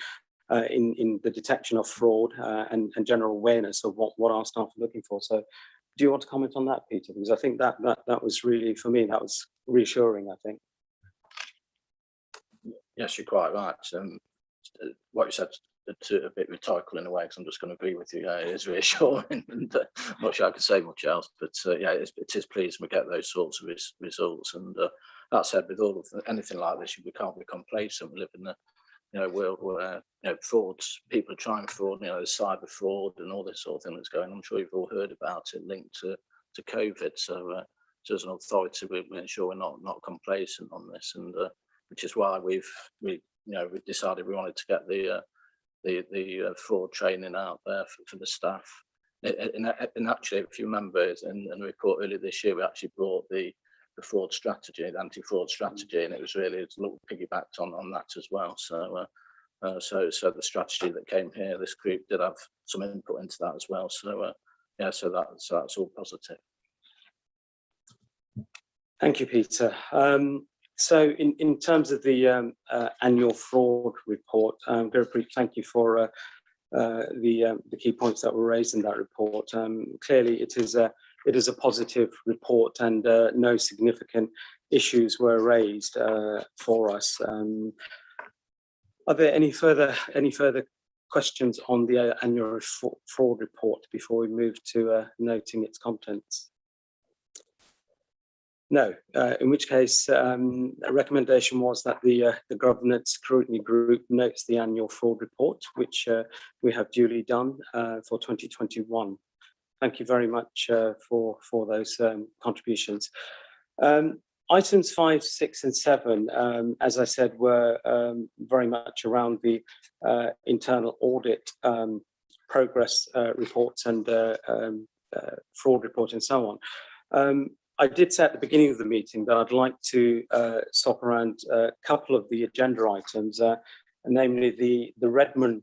in the detection of fraud and general awareness of what our staff are looking for. So do you want to comment on that, Peter? Because I think that was really, for me, that was reassuring, I think. Yes, you're quite right. What you said, a bit rhetorical in a way, because I'm just going to agree with you. Yeah, it is reassuring, and I'm not sure I can say much else. But yeah, it is pleasing we get those sorts of results. And that said, with all of anything like this, we can't be complacent. We live in a world where frauds, people are trying fraud. There's cyber fraud and all this sort of thing that's going on. I'm sure you've all heard about it linked to COVID. So as an authority, we ensure we're not complacent on this, and which is why we decided we wanted to get the fraud training out there for the staff. And actually, if you remember, in the report earlier this year, we actually brought the fraud strategy, the anti-fraud strategy, and it's a little piggybacked on that as well. So the strategy that came here, this group did have some input into that as well. So yeah, so that's all positive. Thank you, Peter. So in terms of the annual fraud report, Gurpreet, thank you for the key points that were raised in that report. Clearly, it is a positive report, and no significant issues were raised for us. Are there any further questions on the annual fraud report before we move to noting its contents? No, in which case a recommendation was that the Governance Scrutiny Group notes the annual fraud report, which we have duly done for 2021. Thank you very much for those contributions. Items 5, 6 and 7, as I said, were very much around the internal audit progress reports and fraud report and so on. I did say at the beginning of the meeting that I'd like to stop around a couple of the agenda items, namely the Redmond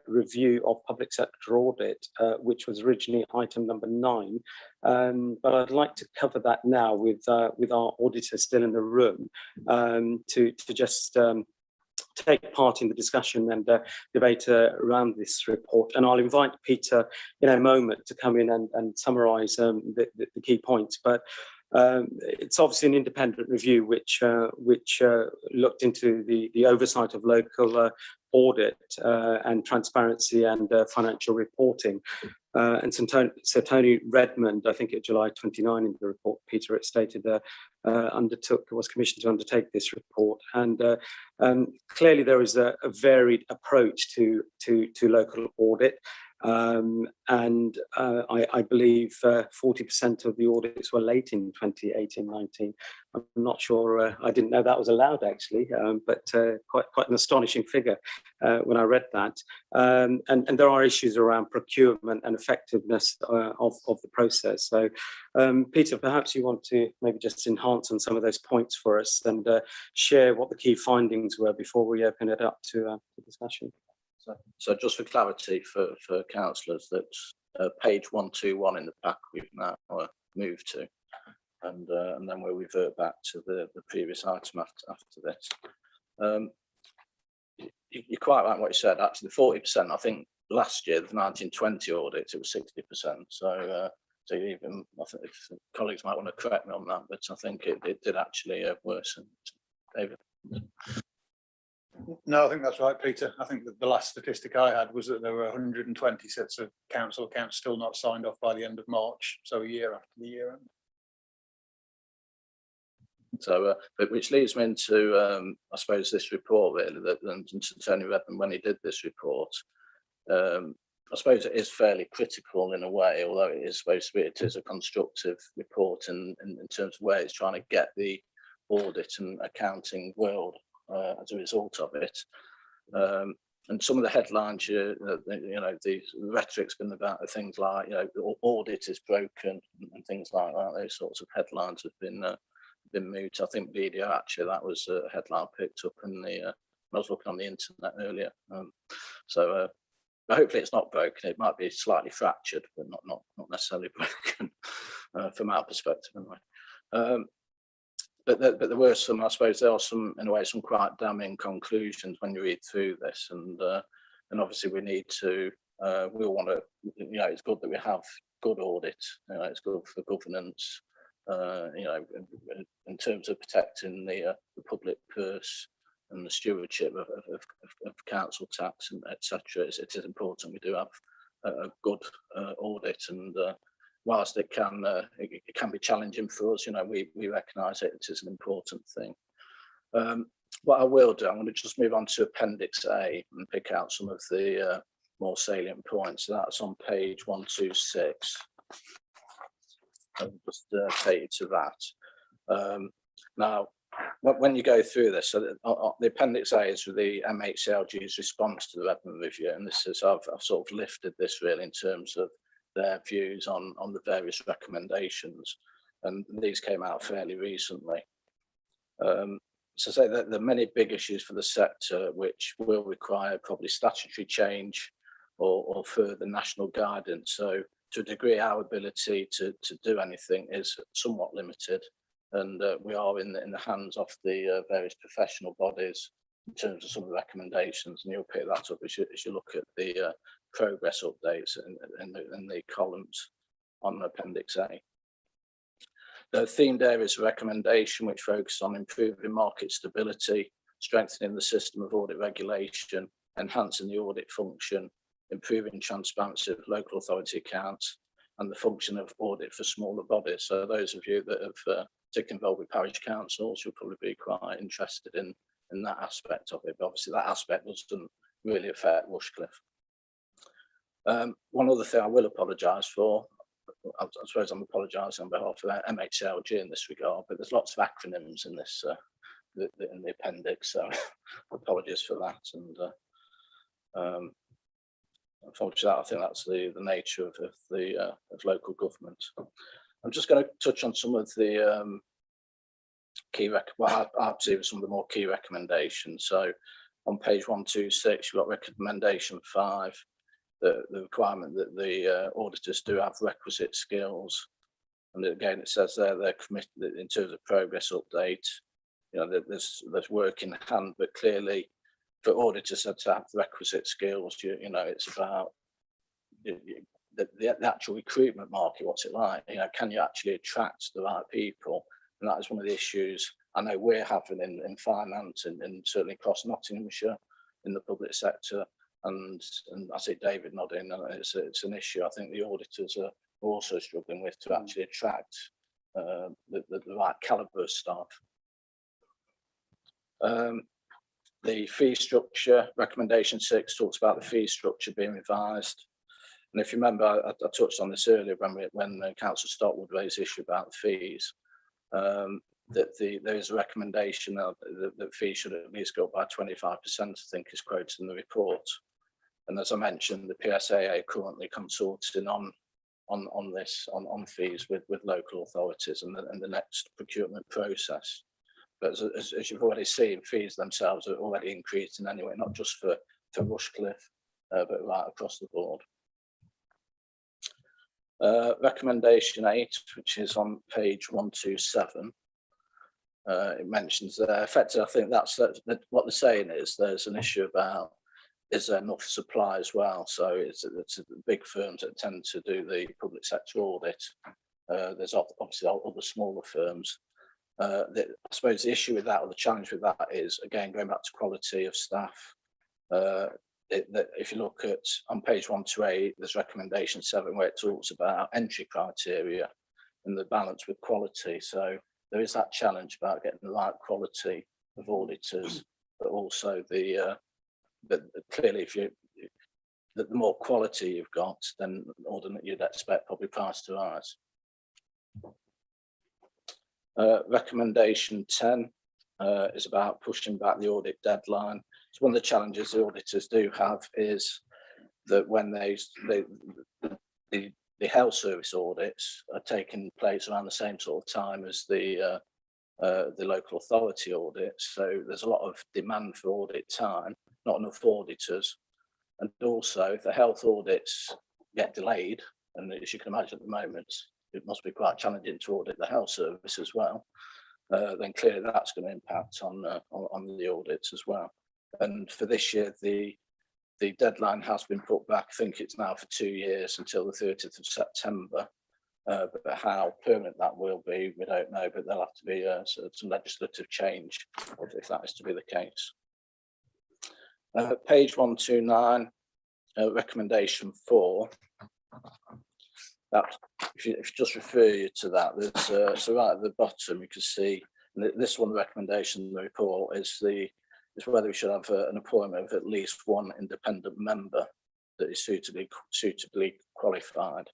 review of public sector audit, which was originally item number 9. But I'd like to cover that now with our auditor still in the room, to just take part in the discussion and debate around this report. And I'll invite Peter in a moment to come in and summarise the key points. But it's obviously an independent review which looked into the oversight of local audit and transparency and financial reporting. And Sir Tony Redmond, I think at July 29 in the report, Peter, it stated was commissioned to undertake this report. And clearly there is a varied approach to local audit. And I believe 40% of the audits were late in 2018-19. I'm not sure, I didn't know that was allowed actually, but quite an astonishing figure when I read that. And there are issues around procurement and effectiveness of the process. So Peter, perhaps you want to maybe just enhance on some of those points for us and share what the key findings were before we open it up to discussion. So just for clarity for councillors, that's page 121 in the pack we've now moved to, and then we'll revert back to the previous item after this. You're quite right what you said. Actually, the 40%, I think last year, the 1920 audit, it was 60%. So So even, I think if colleagues might want to correct me on that, but I think it did actually worsen. David? No, I think that's right, Peter. I think that the last statistic I had was that there were 120 sets of council accounts still not signed off by the end of March, so a year after the year end. So, but which leads me into, I suppose, this report really, that and to Tony Redmond when he did this report. I suppose it is fairly critical in a way, although it is supposed to be, it is a constructive report in terms of where it's trying to get the audit and accounting world as a result of it. And some of the headlines, the rhetoric's been about things like, audit is broken and things like that. Those sorts of headlines have been moved. I think video, actually, that was a headline picked up in the, I was looking on the internet earlier. So hopefully it's not broken. It might be slightly fractured, but not necessarily broken from our perspective anyway. But there were some, I suppose there are some, in a way, some quite damning conclusions when you read through this, and obviously we need to, we all want to, it's good that we have good audit, it's good for governance, in terms of protecting the public purse and the stewardship of council tax and etc. It is important we do have a good audit, and whilst it can be challenging for us, we recognise it is an important thing. What I will do, I'm going to just move on to Appendix A and pick out some of the more salient points. So that's on page 126. I'll just take you to that. Now, when you go through this, so the Appendix A is the MHCLG's response to the Redmond review, and this is I've sort of lifted this really in terms of their views on the various recommendations, and these came out fairly recently. So say that there are many big issues for the sector which will require probably statutory change or further national guidance. So to a degree, our ability to do anything is somewhat limited, and we are in the hands of the various professional bodies in terms of some of the recommendations, and you'll pick that up as you look at the progress updates in the columns on Appendix A. The themed areas of recommendation which focus on improving market stability, strengthening the system of audit regulation, enhancing the audit function, improving transparency of local authority accounts, and the function of audit for smaller bodies. So those of you that have particularly involved with parish councils, you'll probably be quite interested in that aspect of it. But obviously that aspect doesn't really affect Rushcliffe. One other thing I will apologise for, I suppose I'm apologising on behalf of MHCLG in this regard, but there's lots of acronyms in this in the appendix, so apologies for that. And unfortunately, I think that's the nature of local government. I'm just going to touch on some of the I perceive some of the more key recommendations. So on page 126, you've got recommendation 5. The requirement that the auditors do have requisite skills, and again it says there they're committed in terms of progress update. There's work in hand, but clearly for auditors to have requisite skills, it's about the actual recruitment market. What's it like? Can you actually attract the right people? And that is one of the issues I know we're having in finance and certainly across Nottinghamshire in the public sector. And I see David nodding, and it's an issue I think the auditors are also struggling with, to actually attract the right calibre of staff. The fee structure, recommendation 6 talks about the fee structure being revised. And if you remember, I touched on this earlier when Councillor Stott would raise the issue about the fees, that there is a recommendation that the fee should at least go up by 25%, I think is quoted in the report. And as I mentioned, the PSAA currently consulting on this, on fees with local authorities and the next procurement process. But as you've already seen, fees themselves are already increasing anyway, not just for Rushcliffe, but right across the board. Recommendation 8, which is on page 127, it mentions effectively, I think that's what they're saying is there's an issue about is there enough supply as well? So it's the big firms that tend to do the public sector audit. There's obviously other smaller firms. I suppose the issue with that, or the challenge with that, is again going back to quality of staff. If you look at on page 128, there's recommendation 7 where it talks about entry criteria and the balance with quality. So there is that challenge about getting the right quality of auditors, but also the clearly the more quality you've got, then more than you'd expect probably price to rise. Recommendation 10 is about pushing back the audit deadline. So one of the challenges the auditors do have is that when the health service audits are taking place around the same sort of time as the local authority audits, so there's a lot of demand for audit time, not enough auditors, and also if the health audits get delayed, and as you can imagine at the moment, it must be quite challenging to audit the health service as well, then clearly that's going to impact on the audits as well. And for this year, the deadline has been put back. I think it's now for 2 years until the 30th of September. But how permanent that will be, we don't know. But there'll have to be some legislative change if that is to be the case. Page 129, recommendation 4. That if you just refer you to that, there's so right at the bottom you can see this one. The recommendation in the report is whether we should have an appointment of at least one independent member that is suitably qualified.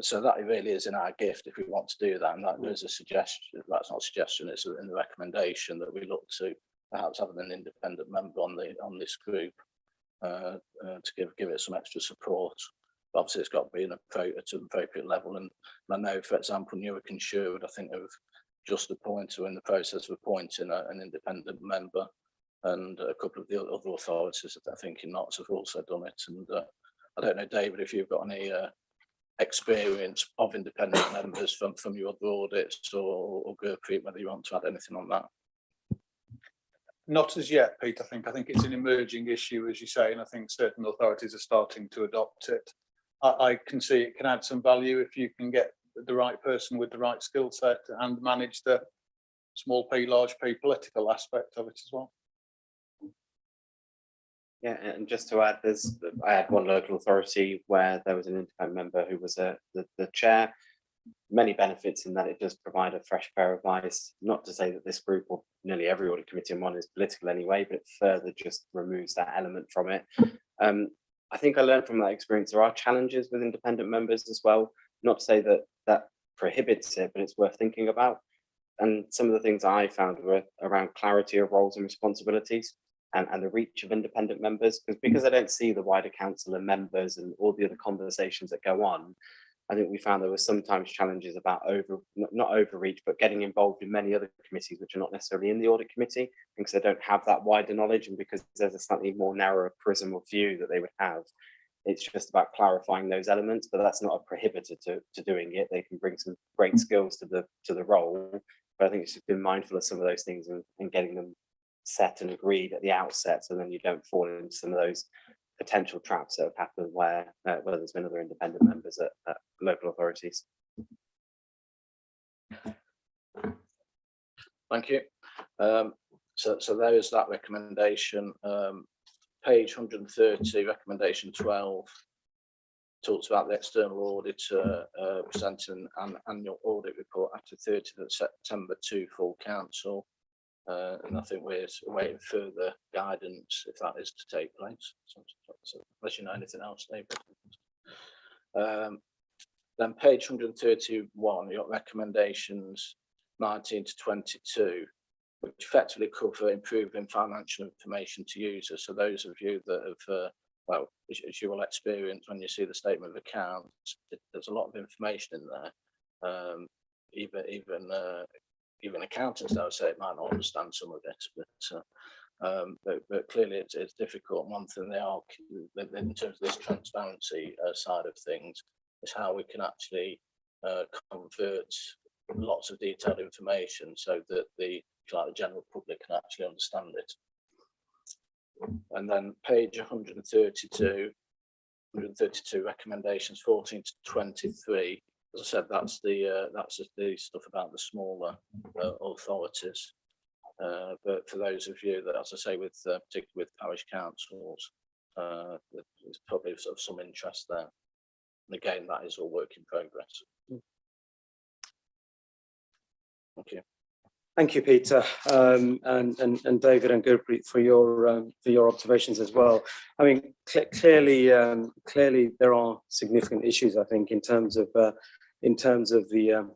So that really is in our gift if we want to do that, and that is a suggestion. That's not a suggestion; it's in the recommendation that we look to perhaps having an independent member on this group to give it some extra support. But obviously, it's got to be at an appropriate level. And I know, for example, Newark and Sherwood, I think have just appointed, or in the process of appointing an independent member, and a couple of the other authorities that I think in Notts have also done it. And I don't know, David, if you've got any experience of independent members from your other audits, or Gurpreet, whether you want to add anything on that. Not as yet, Pete. I think it's an emerging issue, as you say, and I think certain authorities are starting to adopt it. I can see it can add some value if you can get the right person with the right skill set and manage the small p, large p political aspect of it as well. Yeah, and just to add, I had one local authority where there was an independent member who was the chair. Many benefits in that it does provide a fresh pair of eyes. Not to say that this group or nearly every audit committee in one is political anyway, but it further just removes that element from it. I think I learned from that experience there are challenges with independent members as well. Not to say that that prohibits it, but it's worth thinking about. And some of the things I found were around clarity of roles and responsibilities and the reach of independent members, because I don't see the wider council and members and all the other conversations that go on. I think we found there were sometimes challenges about not overreach, but getting involved in many other committees which are not necessarily in the audit committee, because they don't have that wider knowledge, and because there's a slightly more narrower prism of view that they would have. It's just about clarifying those elements, but that's not a prohibitor to doing it. They can bring some great skills to the role, but I think it's just been mindful of some of those things and getting them set and agreed at the outset, so then you don't fall into some of those potential traps that have happened where there's been other independent members at local authorities. Thank you. So there is that recommendation. Page 130, recommendation 12, talks about the external auditor presenting an annual audit report after 30th of September to full council. And I think we're waiting further guidance if that is to take place. So unless you know anything else, David. Then page 131, you've got recommendations 19 to 22, which effectively cover improving financial information to users. So those of you that have, well, as you will experience when you see the statement of accounts, there's a lot of information in there. Even accountants, I would say, might not understand some of it, but clearly it's difficult. One thing they are, in terms of this transparency side of things, is how we can actually convert lots of detailed information so that the general public can actually understand it. And then page 132 recommendations 14 to 23. As I said, that's the stuff about the smaller authorities. But for those of you that, as I say, with particularly with parish councils, there's probably sort of some interest there. And again, that is all work in progress. Thank you. Thank you, Peter, and David and Gurpreet for your observations as well. I mean, clearly there are significant issues, I think, in terms of the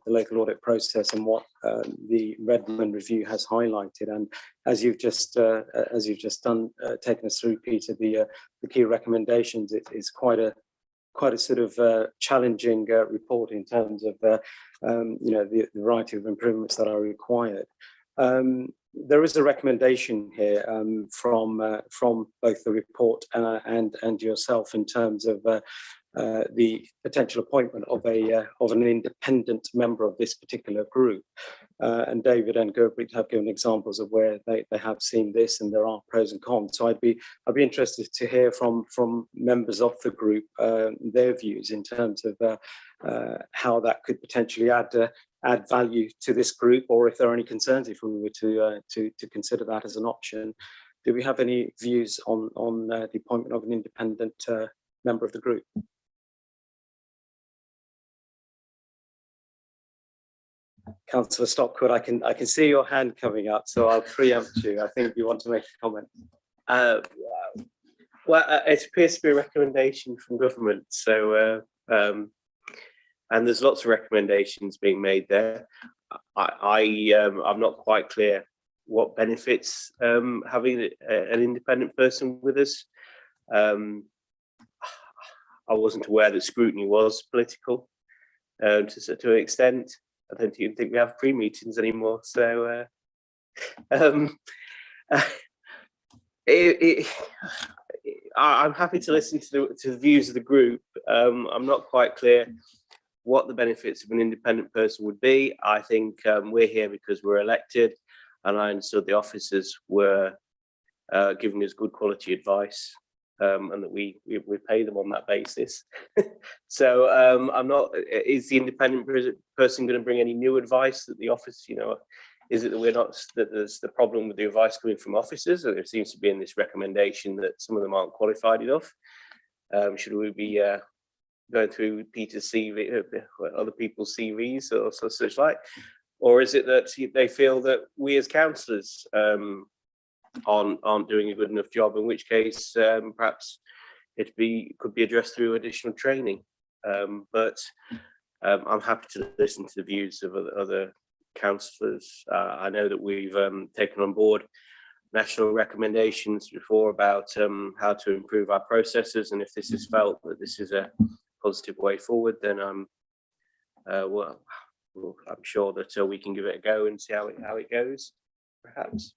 local audit process and what the Redmond review has highlighted. And as you've just done, taken us through, Peter, the key recommendations, it's quite a sort of challenging report in terms of the variety of improvements that are required. There is a recommendation here from both the report and yourself in terms of the potential appointment of an independent member of this particular group. And David and Gurpreet have given examples of where they have seen this, and there are pros and cons. So I'd be interested to hear from members of the group their views in terms of how that could potentially add value to this group, or if there are any concerns if we were to consider that as an option. Do we have any views on the appointment of an independent member of the group? Councillor Stockwood, I can see your hand coming up, so I'll preempt you. I think you want to make a comment. Well, it appears to be a recommendation from government, so and there's lots of recommendations being made there. I'm not quite clear what benefits having an independent person with us. I wasn't aware that scrutiny was political to an extent. I don't even think we have pre-meetings anymore. So I'm happy to listen to the views of the group. I'm not quite clear what the benefits of an independent person would be. I think we're here because we're elected, and I understood the officers were giving us good quality advice, and that we pay them on that basis. So I'm not. Is the independent person going to bring any new advice that the office? Is it that we're not, that there's the problem with the advice coming from officers? That there seems to be in this recommendation that some of them aren't qualified enough. Should we be going through Peter's CV, other people's CVs or such like? Or is it that they feel that we as councillors aren't doing a good enough job, in which case perhaps could be addressed through additional training? But I'm happy to listen to the views of other councillors. I know that we've taken on board national recommendations before about how to improve our processes, and if this is felt that this is a positive way forward, then I'm sure that we can give it a go and see how it goes, perhaps.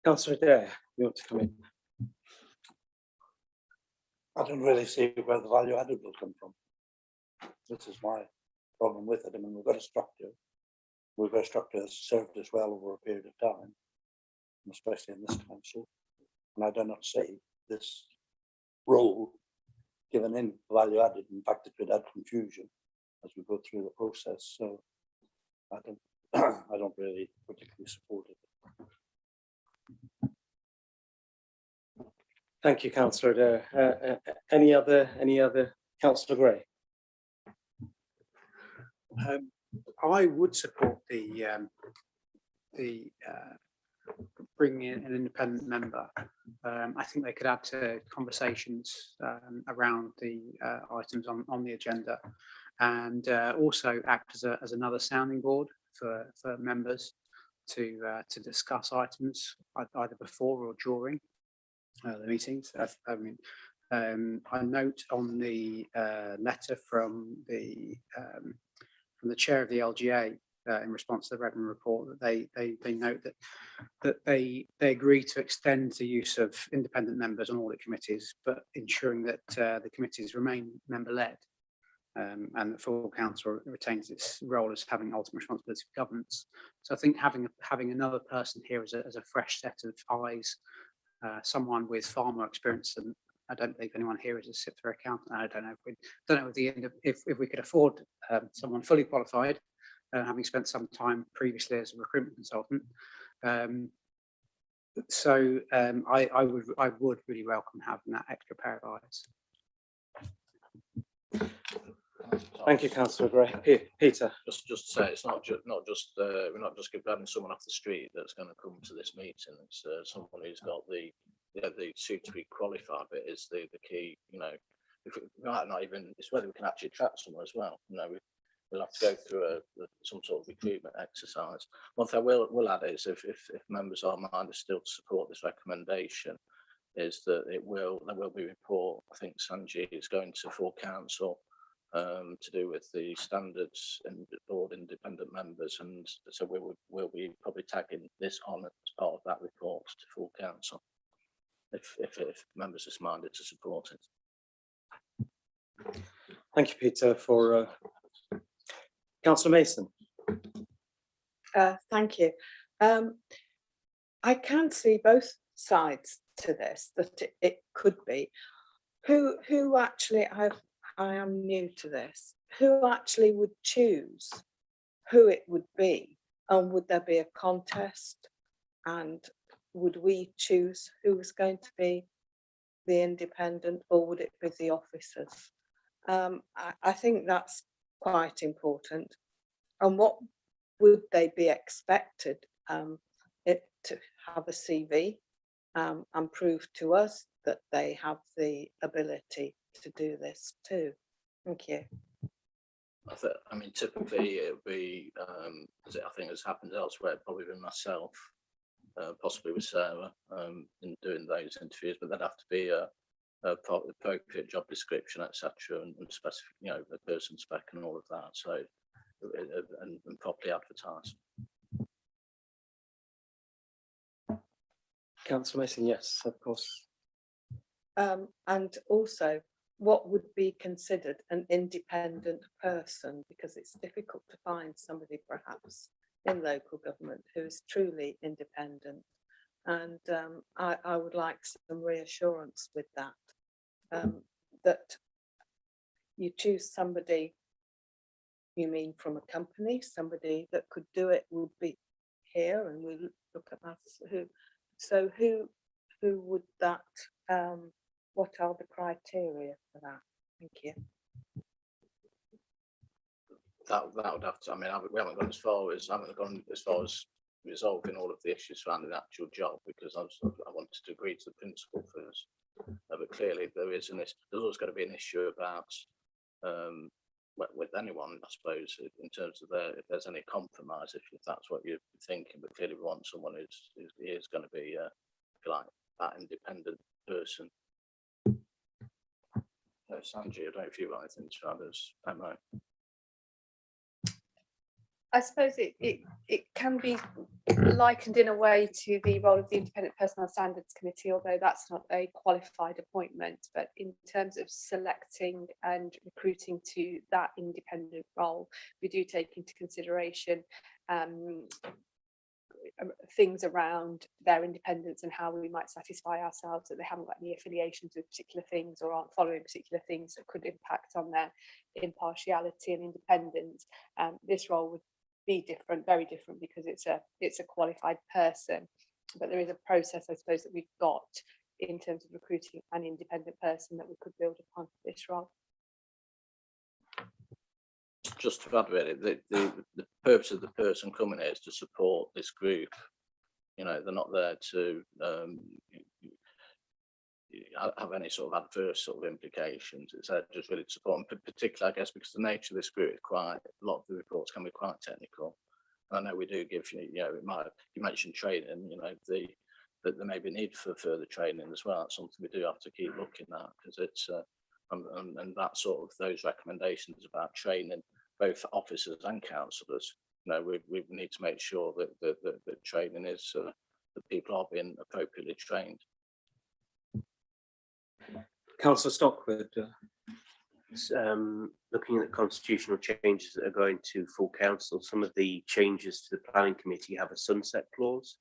Councillor Adair, you want to come in? I don't really see where the value added will come from. This is my problem with it. I mean, we've got a structure. We've got a structure that's served us well over a period of time, especially in this council. And I do not see this role given any value added. In fact, it could add confusion as we go through the process. So I don't really particularly support it. Thank you, Councillor Adair. Any other, Councillor Gray? I would support the bringing in an independent member. I think they could add to conversations around the items on the agenda, and also act as another sounding board for members to discuss items either before or during the meetings. I note on the letter from the chair of the LGA in response to the Redmond report that they note that they agree to extend the use of independent members on audit committees, but ensuring that the committees remain member-led. and the full council retains its role as having ultimate responsibility for governance. So I think having another person here as a fresh set of eyes, someone with far more experience than I don't believe anyone here is a SIPSA accountant. I don't know if we could afford someone fully qualified, having spent some time previously as a recruitment consultant. I would really welcome having that extra pair of eyes. Thank you, Councillor Gray. Peter. Just to say, it's not just we're not just having someone off the street that's going to come to this meeting. It's someone who's got the suitably qualified bit is the key. You know, if we might not even, it's whether we can actually attract someone as well. You know, we'll have to go through some sort of recruitment exercise. One thing I will add is if members are minded still to support this recommendation, is that there will be a report. I think Sanjay is going to full council to do with the standards and board independent members, and so we'll be probably tagging this on as part of that report to full council if members are minded to support it. Thank you, Peter. For Councillor Mason. Thank you. I can see both sides to this, that it could be. Who actually, I am new to this, who actually would choose who it would be? And would there be a contest? And would we choose who was going to be the independent, or would it be the officers? I think that's quite important. And what would they be expected to have a CV and prove to us that they have the ability to do this too? Thank you. I mean, typically it would be, as I think has happened elsewhere, probably with myself, possibly with Sarah, in doing those interviews, but there'd have to be a appropriate job description, etc., and specific, you know, the person spec and all of that. So, and properly advertised. Councillor Mason, yes, of course. And also, what would be considered an independent person? Because it's difficult to find somebody perhaps in local government who is truly independent. And I would like some reassurance with that, that you choose somebody, you mean from a company, somebody that could do it would be here, and we look at that. Who would that, what are the criteria for that? Thank you. That would have to, I mean, we haven't gone as far as resolving all of the issues surrounding the actual job, because I wanted to agree to the principle first. But clearly there's always going to be an issue about with anyone, I suppose, in terms of if there's any compromise, if that's what you're thinking. But clearly we want someone who is going to be like that independent person. Sanjay, I don't know if you want anything to add as MO. I suppose it can be likened in a way to the role of the Independent Personnel Standards Committee, although that's not a qualified appointment. But in terms of selecting and recruiting to that independent role, we do take into consideration things around their independence and how we might satisfy ourselves that they haven't got any affiliations with particular things or aren't following particular things that could impact on their impartiality and independence. This role would be different, very different, because it's a qualified person, but there is a process, I suppose, that we've got in terms of recruiting an independent person that we could build upon this role. Just to add really, the purpose of the person coming here is to support this group. You know, they're not there to have any sort of adverse sort of implications. It's just really to support them, particularly, I guess, because the nature of this group is a lot of the reports can be quite technical. And I know we do give you know, you mentioned training, you know, that there may be need for further training as well. It's something we do have to keep looking at, because it's and that sort of those recommendations about training both officers and councillors. You know, we need to make sure that the training is that people are being appropriately trained. Councillor Stockwood. looking at the constitutional changes that are going to full council, some of the changes to the planning committee have a sunset clause.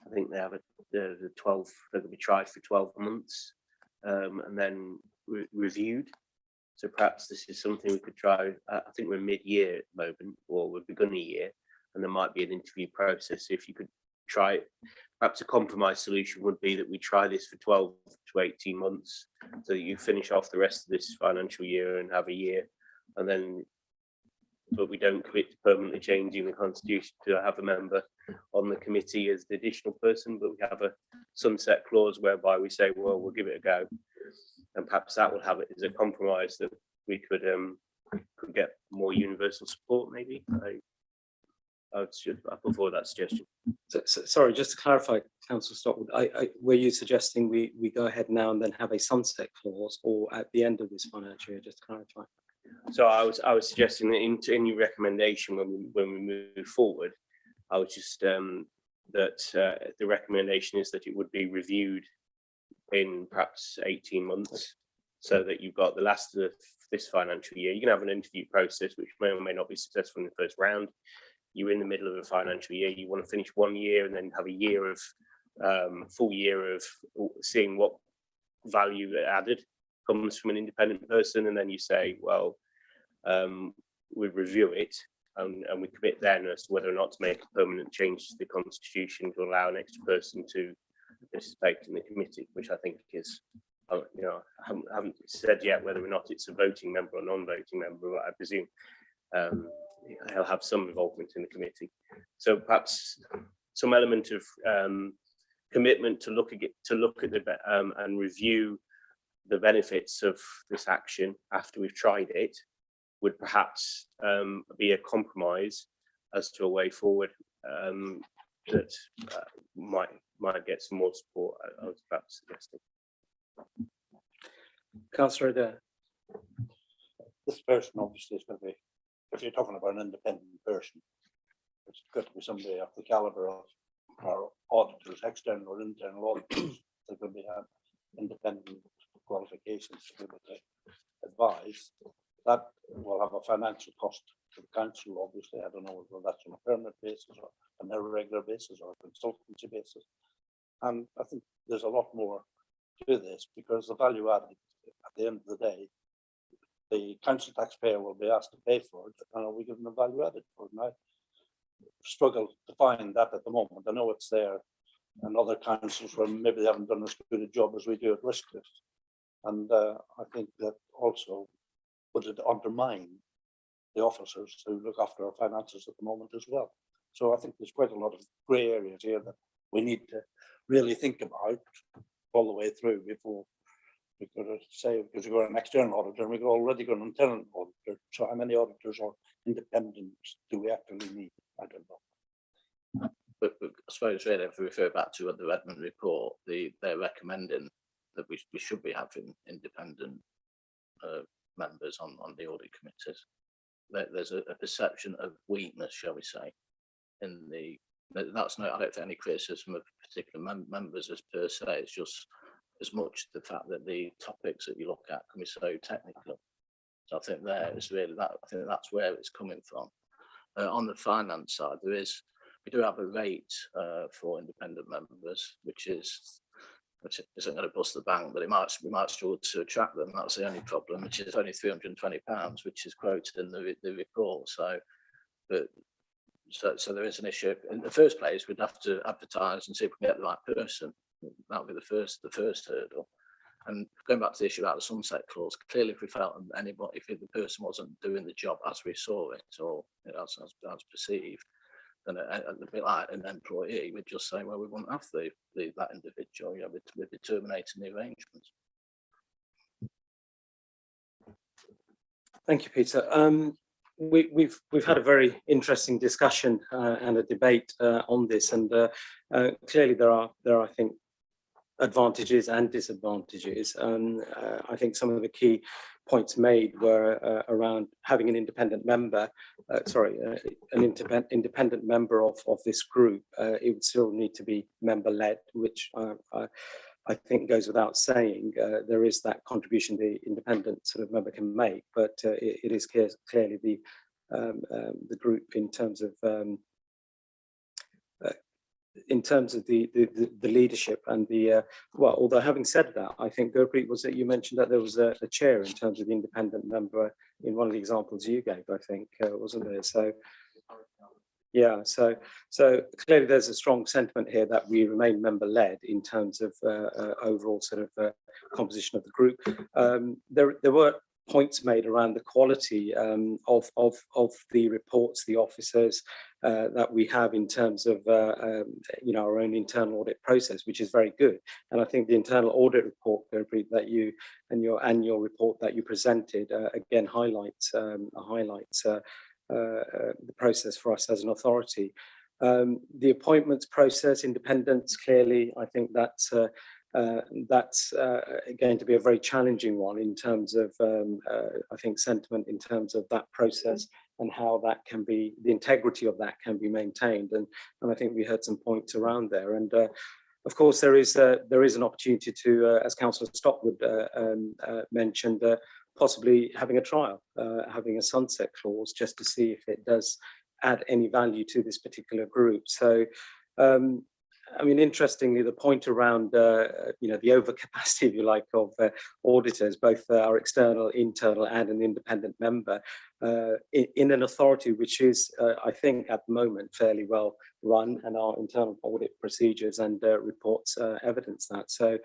I think they have the 12, they're going to be tried for 12 months and then reviewed. So perhaps this is something we could try. I think we're mid-year at the moment, or we've begun a year, and there might be an interview process. So if you could try it, perhaps a compromise solution would be that we try this for 12 to 18 months, so that you finish off the rest of this financial year and have a year, and then, but we don't commit to permanently changing the constitution to have a member on the committee as the additional person, but we have a sunset clause whereby we say, well, we'll give it a go. And perhaps that will have it as a compromise that we could get more universal support, maybe. I put forward that suggestion. Sorry, just to clarify, Councillor Stockwood, were you suggesting we go ahead now and then have a sunset clause, or at the end of this financial year, just to clarify? So I was suggesting that in any recommendation when we move forward, I was just that the recommendation is that it would be reviewed in perhaps 18 months, so that you've got the last of this financial year. You can have an interview process which may or may not be successful in the first round. You're in the middle of a financial year, you want to finish 1 year and then have a year of full year of seeing what value added comes from an independent person, and then you say, well, we review it and we commit then as to whether or not to make a permanent change to the constitution to allow an extra person to participate in the committee, which I think is, you know, I haven't said yet whether or not it's a voting member or non-voting member, but I presume he'll have some involvement in the committee. So perhaps some element of commitment to look at the and review the benefits of this action after we've tried it would perhaps be a compromise as to a way forward that might get some more support. I was perhaps suggesting. Councillor Adair. This person obviously is going to be, if you're talking about an independent person, it's got to be somebody of the caliber of our auditors, external or internal auditors. They're going to be independent qualifications to be able to advise. That will have a financial cost to the council, obviously. I don't know whether that's on a permanent basis or an irregular basis or a consultancy basis. And I think there's a lot more to this, because the value added at the end of the day, the council taxpayer will be asked to pay for it, and are we giving them value added for it? And I struggle to find that at the moment. I know it's there and other councils where maybe they haven't done as good a job as we do at Riskliff. And I think that also would it undermine the officers who look after our finances at the moment as well. So I think there's quite a lot of grey areas here that we need to really think about all the way through before we could say, because we've got an external auditor and we've already got an internal auditor. So how many auditors or independents do we actually need? I don't know. But I suppose really, if we refer back to the Redmond report, they're recommending that we should be having independent members on the audit committees. There's a perception of weakness, shall we say, in the. That's not, I don't think, any criticism of particular members as per se. It's just as much the fact that the topics that you look at can be so technical. So I think there is really that. I think that's where it's coming from. On the finance side, we do have a rate for independent members, which isn't going to bust the bank, but we might struggle to attract them. That's the only problem, which is only £320, which is quoted in the report. So there is an issue. In the first place, we'd have to advertise and see if we can get the right person. That would be the first hurdle. And going back to the issue about the sunset clause, clearly, if we felt if the person wasn't doing the job as we saw it, or as perceived, then a bit like an employee, we'd just say, well, we won't have that individual. Yeah, we'd be terminating the arrangements. Thank you, Peter. We've had a very interesting discussion and a debate on this, and clearly there are, I think, advantages and disadvantages. I think some of the key points made were around having an independent member, an independent member of this group. It would still need to be member-led, which I think goes without saying. There is that contribution the independent sort of member can make, but it is clearly the group in terms of the leadership and the well. Although having said that, I think Gurpreet, was it you mentioned that there was a chair in terms of the independent member in one of the examples you gave, I think, wasn't there? So yeah, so clearly there's a strong sentiment here that we remain member-led in terms of overall sort of composition of the group. There were points made around the quality of the reports, the officers that we have in terms of you know, our own internal audit process, which is very good. And I think the internal audit report, Gurpreet, that you and your annual report that you presented again highlights the process for us as an authority. The appointments process, independence, clearly, I think that's going to be a very challenging one in terms of, I think, sentiment in terms of that process and how that can be, the integrity of that can be maintained. And I think we heard some points around there. And of course, there is an opportunity to, as Councillor Stockwood mentioned, possibly having a trial, having a sunset clause, just to see if it does add any value to this particular group. So, I mean, interestingly, the point around, you know, the overcapacity, if you like, of auditors, both our external, internal, and an independent member, in an authority which is, I think, at the moment fairly well run, and our internal audit procedures and reports evidence that. So,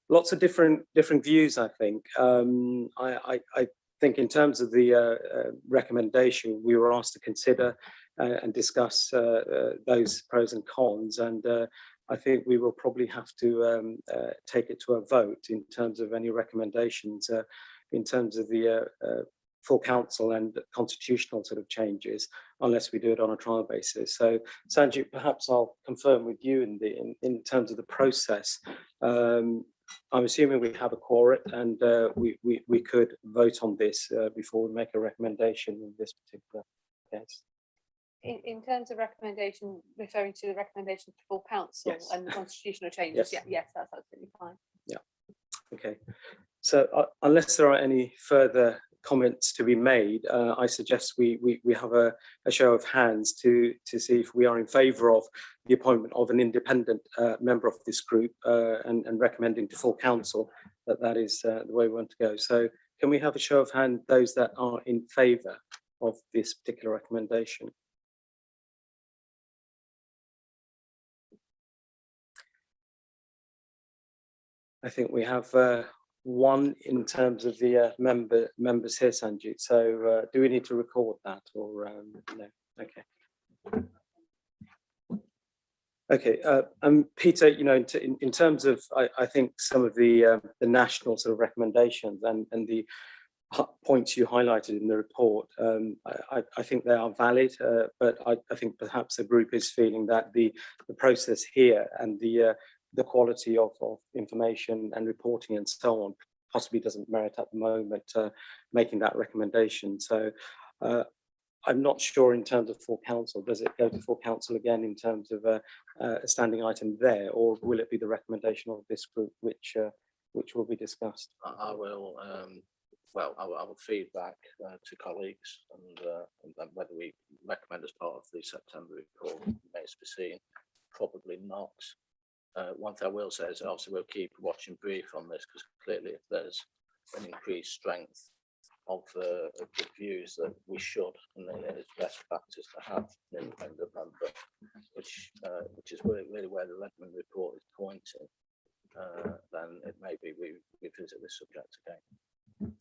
lots of different views, I think. I think in terms of the recommendation, we were asked to consider and discuss those pros and cons, and I think we will probably have to take it to a vote in terms of any recommendations in terms of the full council and constitutional sort of changes, unless we do it on a trial basis. So Sanjit, perhaps I'll confirm with you in terms of the process. I'm assuming we have a quorum, and we could vote on this before we make a recommendation in this particular case. In terms of recommendation, referring to the recommendation to full council Yes. and the constitutional changes, Yes. yes, that's absolutely fine. Yeah. Okay. So unless there are any further comments to be made, I suggest we have a show of hands to see if we are in favour of the appointment of an independent member of this group and recommending to full council that is the way we want to go. So can we have a show of hands, those that are in favour of this particular recommendation? I think we have one in terms of the members here, Sanjit. So do we need to record that or no? Okay. Okay. Peter, you know, in terms of, I think some of the national sort of recommendations and the points you highlighted in the report, I think they are valid, but I think perhaps the group is feeling that the process here and the quality of information and reporting and so on possibly doesn't merit at the moment making that recommendation. So I'm not sure in terms of full council, does it go to full council again in terms of a standing item there, or will it be the recommendation of this group which will be discussed? I will, well, I will feed back to colleagues, and whether we recommend as part of the September report remains to be seen. Probably not. One thing I will say is obviously we'll keep watching brief on this, because clearly if there's an increased strength of the views that we should, and it is best practice to have an independent member, which is really where the Redmond report is pointing, then it may be we visit this subject again.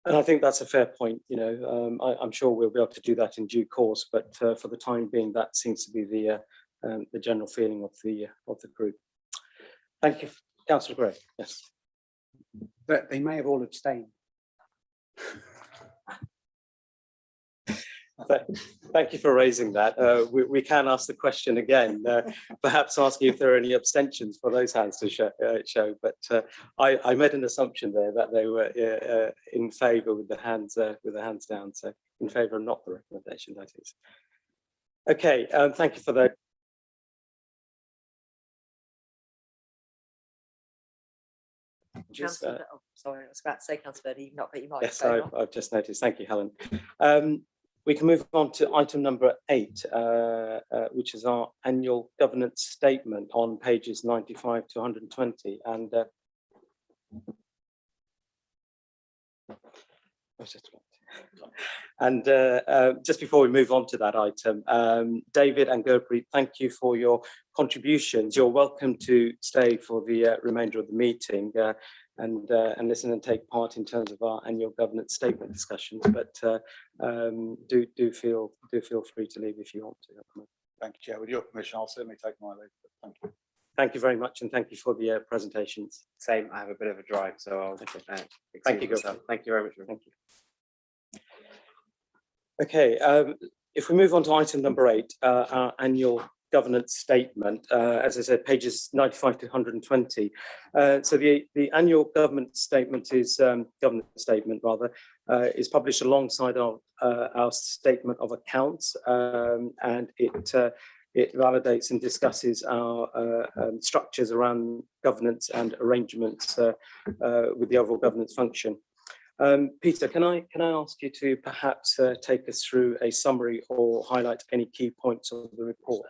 And I think that's a fair point. You know, I'm sure we'll be able to do that in due course, but for the time being, that seems to be the general feeling of the group. Thank you, Councillor Gray. Yes. But they may have all abstained. Thank you for raising that. We can ask the question again, perhaps asking if there are any abstentions for those hands to show. But I made an assumption there that they were in favour with the hands down. So in favour of not the recommendation, that is. Okay. Thank you for that. Councillor, oh, sorry, I was about to say, Councillor, you've not got your Yes, microphone on. I've just noticed. Thank you, Helen. We can move on to item number 8, which is our annual governance statement on pages 95 to 120. And just before we move on to that item, David and Gurpreet, thank you for your contributions. You're welcome to stay for the remainder of the meeting and listen and take part in terms of our annual governance statement discussions. But do feel free to leave if you want to. Thank you, Chair. With your permission, I'll certainly take my leave. Thank you. Thank you very much, and thank you for the presentations. Same, I have a bit of a drive, so I'll Thank you, excuse myself. Thank you very much. Thank you. Okay, if we move on to item number 8, our annual governance statement, as I said, pages 95 to 120. So the annual governance statement is is published alongside our statement of accounts, and it validates and discusses our structures around governance and arrangements with the overall governance function. Peter, can I ask you to perhaps take us through a summary or highlight any key points of the report?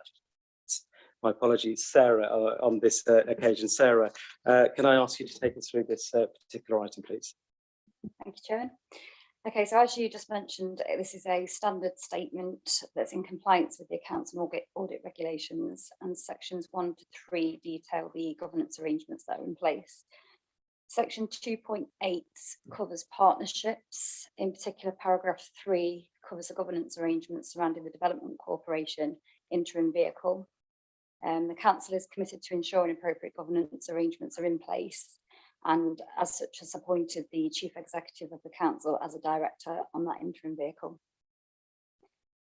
My apologies, Sarah, on this occasion. Sarah, can I ask you to take us through this particular item, please? Thank you, Chairman. Okay, so as you just mentioned, this is a standard statement that's in compliance with the accounts and audit regulations, and sections 1 to 3 detail the governance arrangements that are in place. Section 2.8 covers partnerships. In particular, paragraph 3 covers the governance arrangements surrounding the Development Corporation interim vehicle. The council is committed to ensuring appropriate governance arrangements are in place, and as such has appointed the chief executive of the council as a director on that interim vehicle.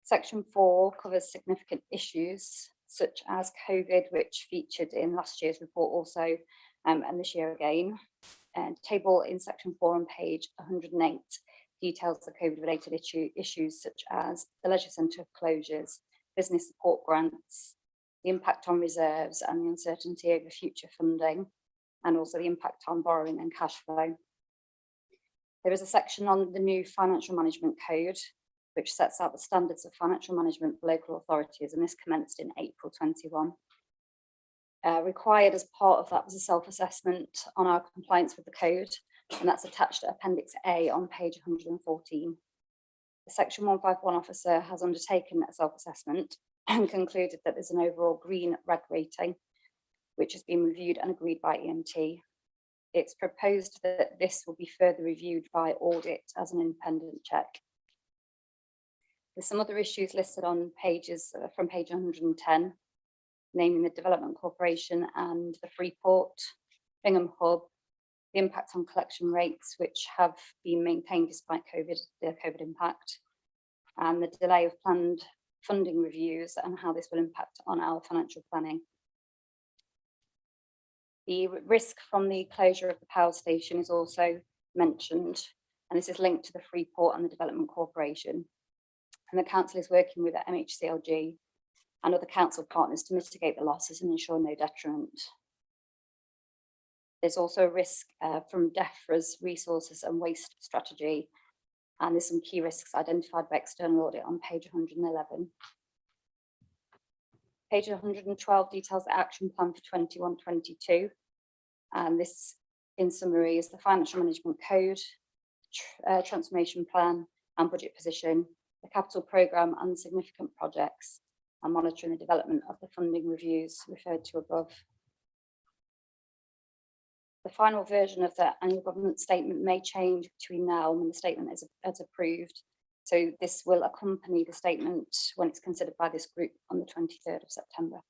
Section 4 covers significant issues such as COVID, which featured in last year's report also, and this year again. And table in section 4 on page 108 details the COVID related issues such as the leisure centre closures, business support grants, the impact on reserves and the uncertainty over future funding, and also the impact on borrowing and cash flow. There is a section on the new financial management code, which sets out the standards of financial management for local authorities, and this commenced in April 21. Required as part of that was a self-assessment on our compliance with the code, and that's attached to Appendix A on page 114. The Section 151 officer has undertaken a self-assessment and concluded that there's an overall green reg rating, which has been reviewed and agreed by EMT. It's proposed that this will be further reviewed by audit as an independent check. There's some other issues listed on pages from page 110, naming the Development Corporation and the Freeport, Bingham Hub, the impact on collection rates, which have been maintained despite the COVID impact, and the delay of planned funding reviews and how this will impact on our financial planning. The risk from the closure of the power station is also mentioned, and this is linked to the Freeport and the Development Corporation. And the council is working with the MHCLG and other council partners to mitigate the losses and ensure no detriment. There's also a risk from DEFRA's resources and waste strategy, and there's some key risks identified by external audit on page 111. Page 112 details the action plan for 21-22, and this, in summary, is the financial management code, transformation plan and budget position, the capital programme and significant projects, and monitoring the development of the funding reviews referred to above. The final version of the annual governance statement may change between now and when the statement is approved. So this will accompany the statement when it's considered by this group on the 23rd of September.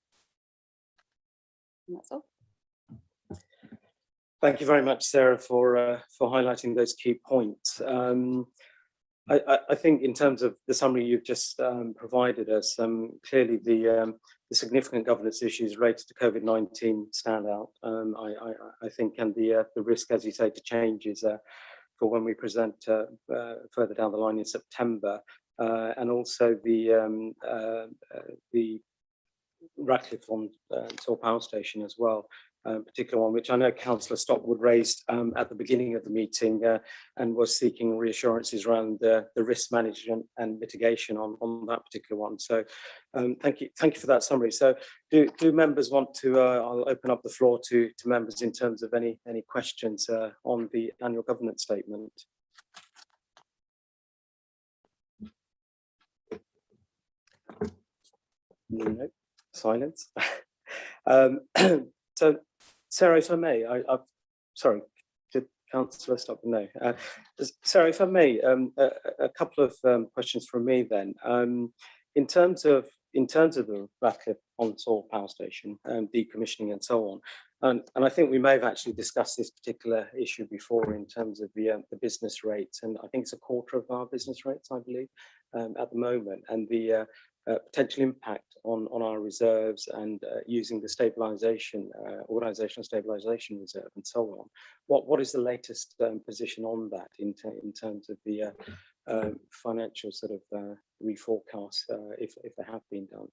And that's all. Thank you very much, Sarah, for highlighting those key points. I think in terms of the summary you've just provided us, clearly the significant governance issues related to COVID-19 stand out, I think, and the risk, as you say, to changes for when we present further down the line in September, and also the Ratcliffe on Tor Power Station as well. particular one, which I know Councillor Stockwood raised at the beginning of the meeting and was seeking reassurances around the risk management and mitigation on that particular one. So thank you for that summary. So do members want to, I'll open up the floor to members in terms of any questions on the annual governance statement. No, silence. So, Sarah, if I may, sorry, did Councillor stop? No. Sarah, if I may, a couple of questions from me then. In terms of the Ratcliffe-on-Soar power station, decommissioning and so on, and I think we may have actually discussed this particular issue before in terms of the business rates, and I think it's a quarter of our business rates, I believe, at the moment, and the potential impact on our reserves and using the stabilisation, organisational stabilisation reserve and so on. What is the latest position on that in terms of the financial sort of reforecast, if they have been done?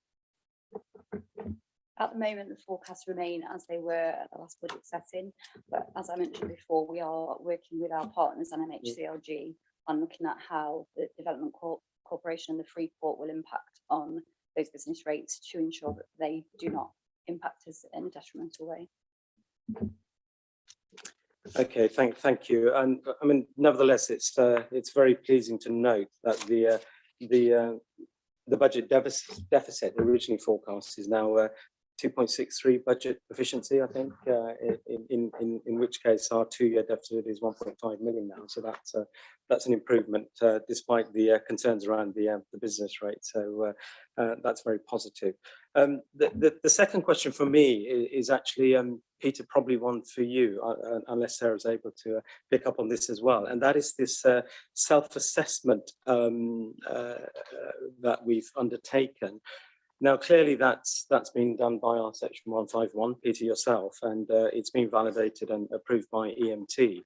At the moment, the forecasts remain as they were at the last budget setting, but as I mentioned before, we are working with our partners and MHCLG on looking at how the Development Corporation and the Freeport will impact on those business rates to ensure that they do not impact us in a detrimental way. Okay, thank you. And I mean, nevertheless, it's very pleasing to note that the budget deficit originally forecast is now 2.63 budget efficiency, I think, in which case our 2-year deficit is 1.5 million now. So that's an improvement despite the concerns around the business rate. So that's very positive. The second question for me is actually, Peter, probably one for you, unless Sarah's able to pick up on this as well. And that is this self-assessment that we've undertaken. Now, clearly, that's been done by our Section 151, Peter, yourself, and it's been validated and approved by EMT.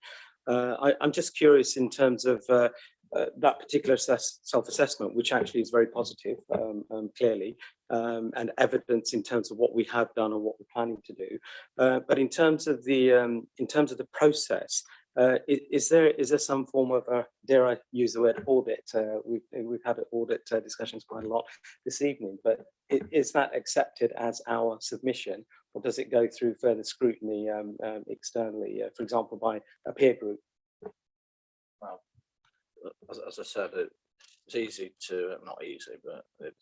I'm just curious in terms of that particular self-assessment, which actually is very positive, clearly, and evidence in terms of what we have done and what we're planning to do. But in terms of the process, is there some form of, dare I use the word audit? We've had audit discussions quite a lot this evening, but is that accepted as our submission, or does it go through further scrutiny externally, for example, by a peer group? Well, as I said, it's easy to, not easy, but it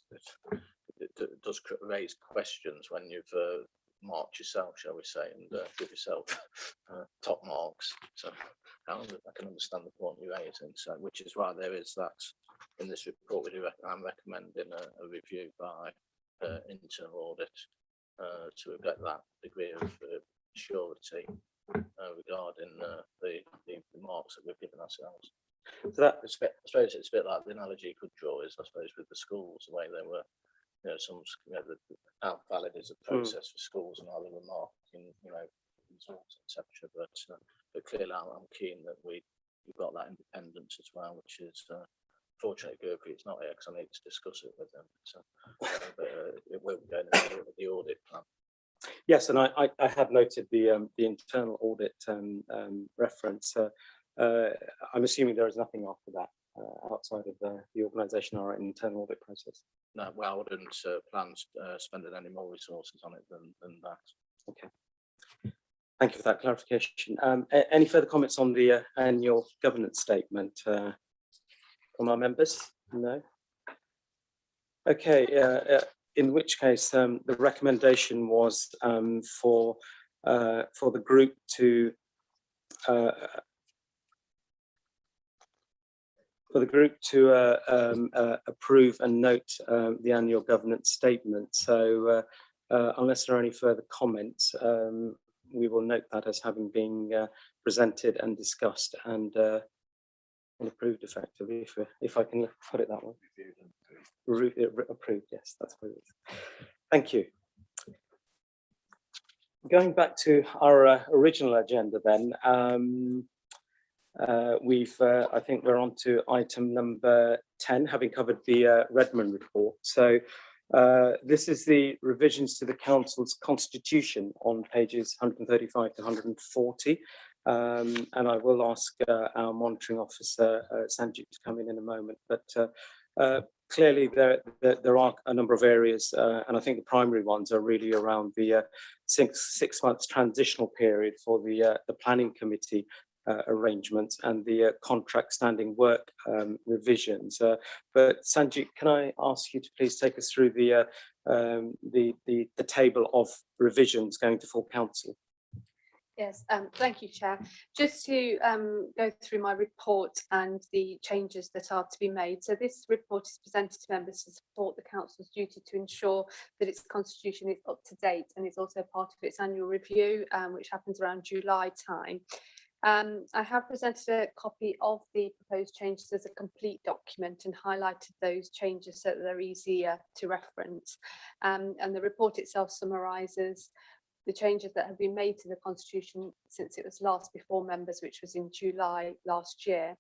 does raise questions when you've marked yourself, shall we say, and give yourself top marks. So I can understand the point you're raising. So, which is why there is that in this report. I'm recommending a review by internal audit to get that degree of surety regarding the marks that we've given ourselves. So that, I suppose it's a bit like the analogy you could draw is, I suppose, with the schools, the way they were. How valid is the process for schools and how they were marking, results, etc. But clearly, I'm keen that we've got that independence as well, which is fortunately Gertrude it's not here because I need to discuss it with them. So, but it will be going into the audit plan. Yes, and I have noted the internal audit reference. I'm assuming there is nothing after that. Outside of the organisation or an internal audit process. No, well, I wouldn't plan spending any more resources on it than that. Okay. Thank you for that clarification. Any further comments on the annual governance statement from our members? No. Okay. In which case, the recommendation was for the group to. Approve and note the annual governance statement. So unless there are any further comments, we will note that as having been presented and discussed and approved effectively, if I can put it that way. Approved, yes, that's what it is. Thank you. Going back to our original agenda then, I think we're on to item number 10, having covered the Redmond report. So This is the revisions to the council's constitution on pages 135 to 140. And I will ask our monitoring officer, Sanjit, to come in a moment. But clearly there are a number of areas, and I think the primary ones are really around the 6 months transitional period for the planning committee arrangements and the contract standing work revisions. But Sanjit, can I ask you to please take us through the table of revisions going to full council? Yes, thank you, Chair. Just to go through my report and the changes that are to be made. So this report is presented to members to support the council's duty to ensure that its constitution is up to date, and is also part of its annual review, which happens around July time. I have presented a copy of the proposed changes as a complete document and highlighted those changes so that they're easier to reference. And the report itself summarises the changes that have been made to the Constitution since it was last before members, which was in July last year.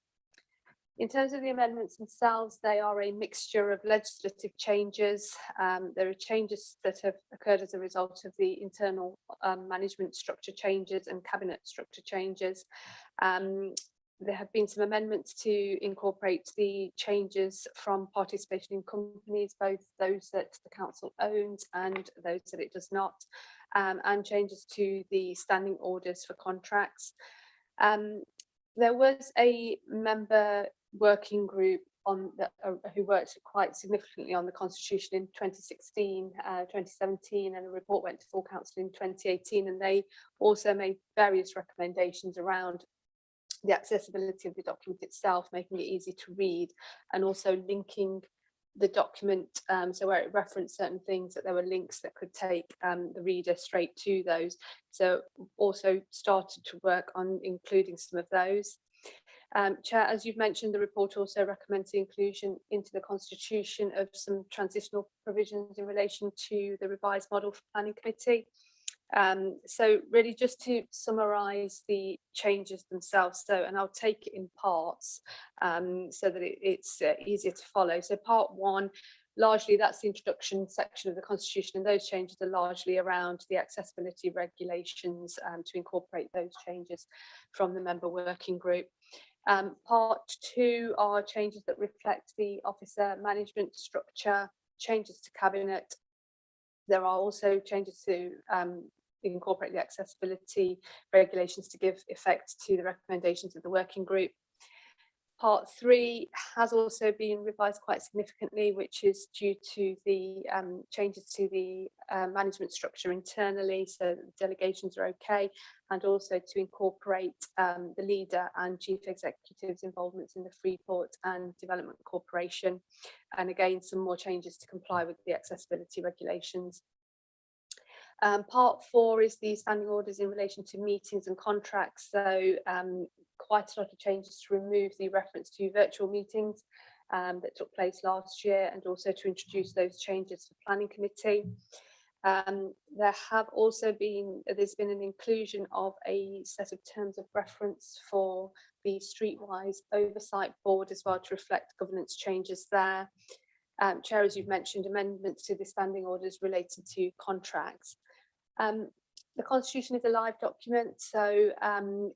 In terms of the amendments themselves, they are a mixture of legislative changes. There are changes that have occurred as a result of the internal management structure changes and cabinet structure changes. There have been some amendments to incorporate the changes from participation in companies, both those that the council owns and those that it does not, and changes to the standing orders for contracts. There was a member working group on the, who worked quite significantly on the Constitution in 2016, 2017, and a report went to full council in 2018, and they also made various recommendations around the accessibility of the document itself, making it easy to read, and also linking the document, so where it referenced certain things, that there were links that could take the reader straight to those. So also started to work on including some of those. Chair, as you've mentioned, the report also recommends the inclusion into the Constitution of some transitional provisions in relation to the revised model for planning committee. So really just to summarise the changes themselves, so, and I'll take it in parts so that it's easier to follow. So part one, largely that's the introduction section of the Constitution, and those changes are largely around the accessibility regulations to incorporate those changes from the member working group. Part two are changes that reflect the officer management structure, changes to cabinet. There are also changes to incorporate the accessibility regulations to give effect to the recommendations of the working group. Part three has also been revised quite significantly, which is due to the changes to the management structure internally, so the delegations are okay, and also to incorporate the leader and chief executive's involvements in the Freeport and Development Corporation, and again some more changes to comply with the accessibility regulations. Part four is the standing orders in relation to meetings and contracts. So quite a lot of changes to remove the reference to virtual meetings that took place last year, and also to introduce those changes for planning committee. There have also been, there's been an inclusion of a set of terms of reference for the Streetwise Oversight Board as well, to reflect governance changes there. Chair, as you've mentioned, amendments to the standing orders related to contracts. The Constitution is a live document, so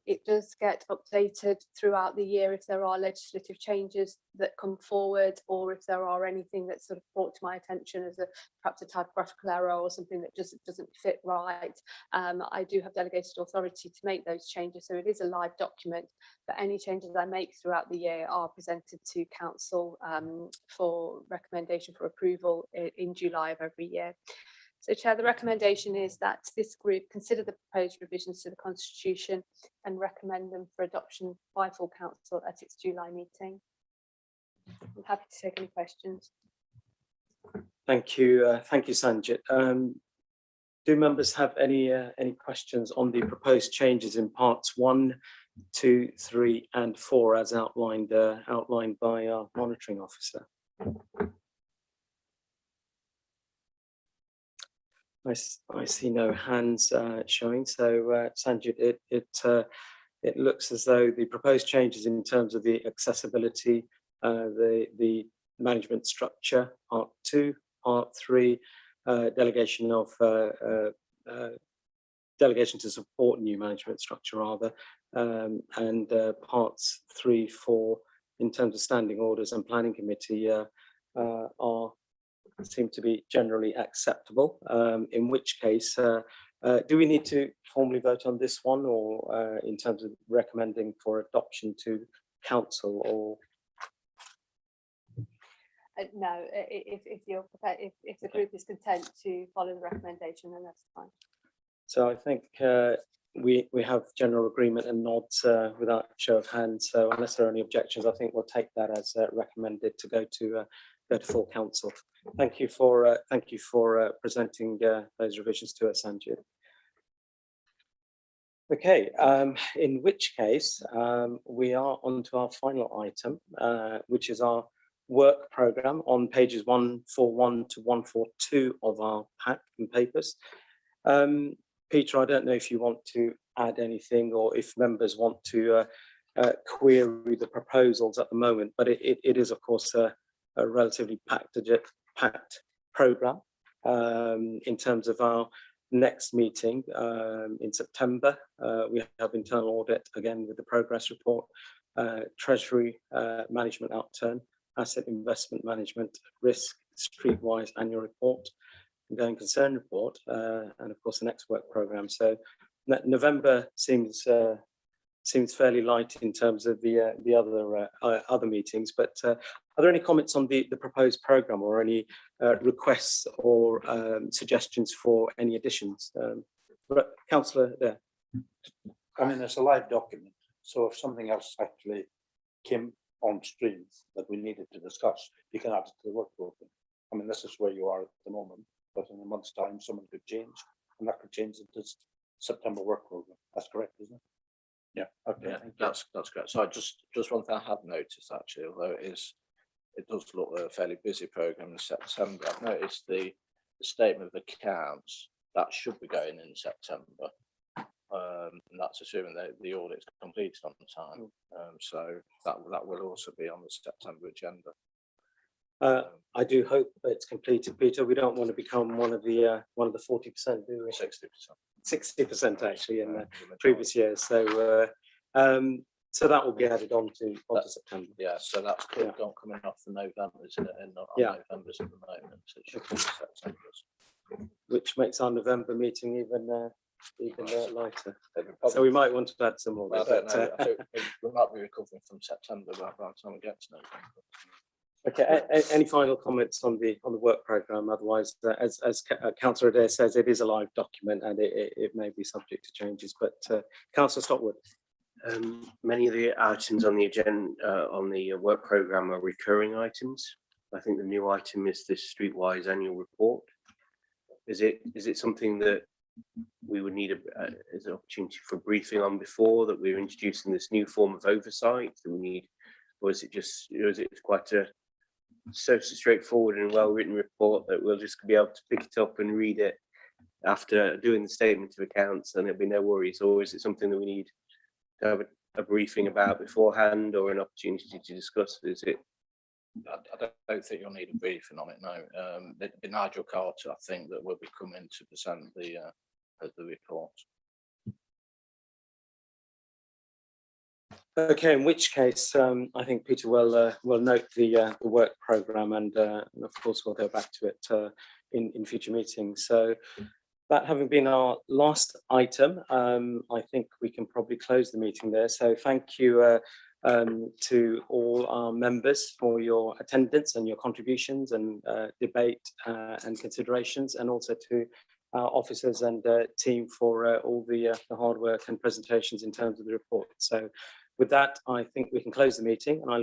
it does get updated throughout the year if there are legislative changes that come forward, or if there are anything that's sort of brought to my attention as perhaps a typographical error or something that just doesn't fit right. I do have delegated authority to make those changes, so it is a live document, but any changes I make throughout the year are presented to council for recommendation for approval in July of every year. So, Chair, the recommendation is that this group consider the proposed revisions to the Constitution and recommend them for adoption by full council at its July meeting. I'm happy to take any questions. Thank you, Sanjit. Do members have any questions on the proposed changes in parts 1, 2, 3, and 4 as outlined by our monitoring officer? I see no hands showing. So, Sanjit, it looks as though the proposed changes in terms of the accessibility, the management structure, part 2, Part 3, delegation to support new management structure rather, and parts 3, 4 in terms of standing orders and planning committee seem to be generally acceptable, in which case do we need to formally vote on this one, or in terms of recommending for adoption to council, or No, if you're prepared, if the group is content to follow the recommendation, then that's fine. so I think we have general agreement and nods without show of hands. So unless there are any objections, I think we'll take that as recommended to go to full council. Thank you for presenting those revisions to us, Sanjay. Okay, in which case we are on to our final item, which is our work programme on pages 141 to 142 of our pack and papers. Peter, I don't know if you want to add anything, or if members want to query the proposals at the moment, but it is of course a relatively packed programme in terms of our next meeting in September. We have internal audit again with the progress report, treasury management outturn, asset investment management, risk, streetwise annual report, going concern report, and of course the next work programme. So November seems fairly light in terms of the other meetings, but are there any comments on the proposed programme, or any requests or suggestions for any additions? Councillor there. I mean, it's a live document, so if something else actually came on stream that we needed to discuss, you can add it to the work program. I mean, this is where you are at the moment, but in a month's time, someone could change, and that could change the September work program. That's correct, isn't it? Yeah. Okay. Yeah, that's correct. So just one thing I have noticed actually, although it does look a fairly busy programme in September. I've noticed the statement of accounts that should be going in September. And that's assuming that the audit's completed on time. So that will also be on the September agenda. I do hope it's completed, Peter. We don't want to become one of the 40%, do we? 60%. 60% actually in the previous years. So so that will be added on to September. Yeah, so that's coming off the November, isn't it? And not on November's at the moment. So it should be September's. Which makes our November meeting even lighter. So we might want to add some more. Well, I don't know. I think we might be recovering from September by the time we get to November. Okay. Any final comments on the work programme? Otherwise, as Councillor Adair says, it is a live document and it may be subject to changes. But Councillor Stotwood. Many of the items on the agenda on the work programme are recurring items. I think the new item is this streetwise annual report. Is it something that we would need as an opportunity for briefing on before, that we're introducing this new form of oversight that we need, or is it just, is it quite a so straightforward and well-written report that we'll just be able to pick it up and read it after doing the statement of accounts and there'll be no worries? Or is it something that we need to have a briefing about beforehand, or an opportunity to discuss? Is it? I don't think you'll need a briefing on it, no. It'd be Nigel Carter, I think, that will be coming to present the report. Okay, in which case, I think Peter will note the work programme, and of course we'll go back to it in future meetings. So that having been our last item, I think we can probably close the meeting there. So thank you to all our members for your attendance and your contributions and debate and considerations, and also to our officers and team for all the hard work and presentations in terms of the report. So with that, I think we can close the meeting, and I look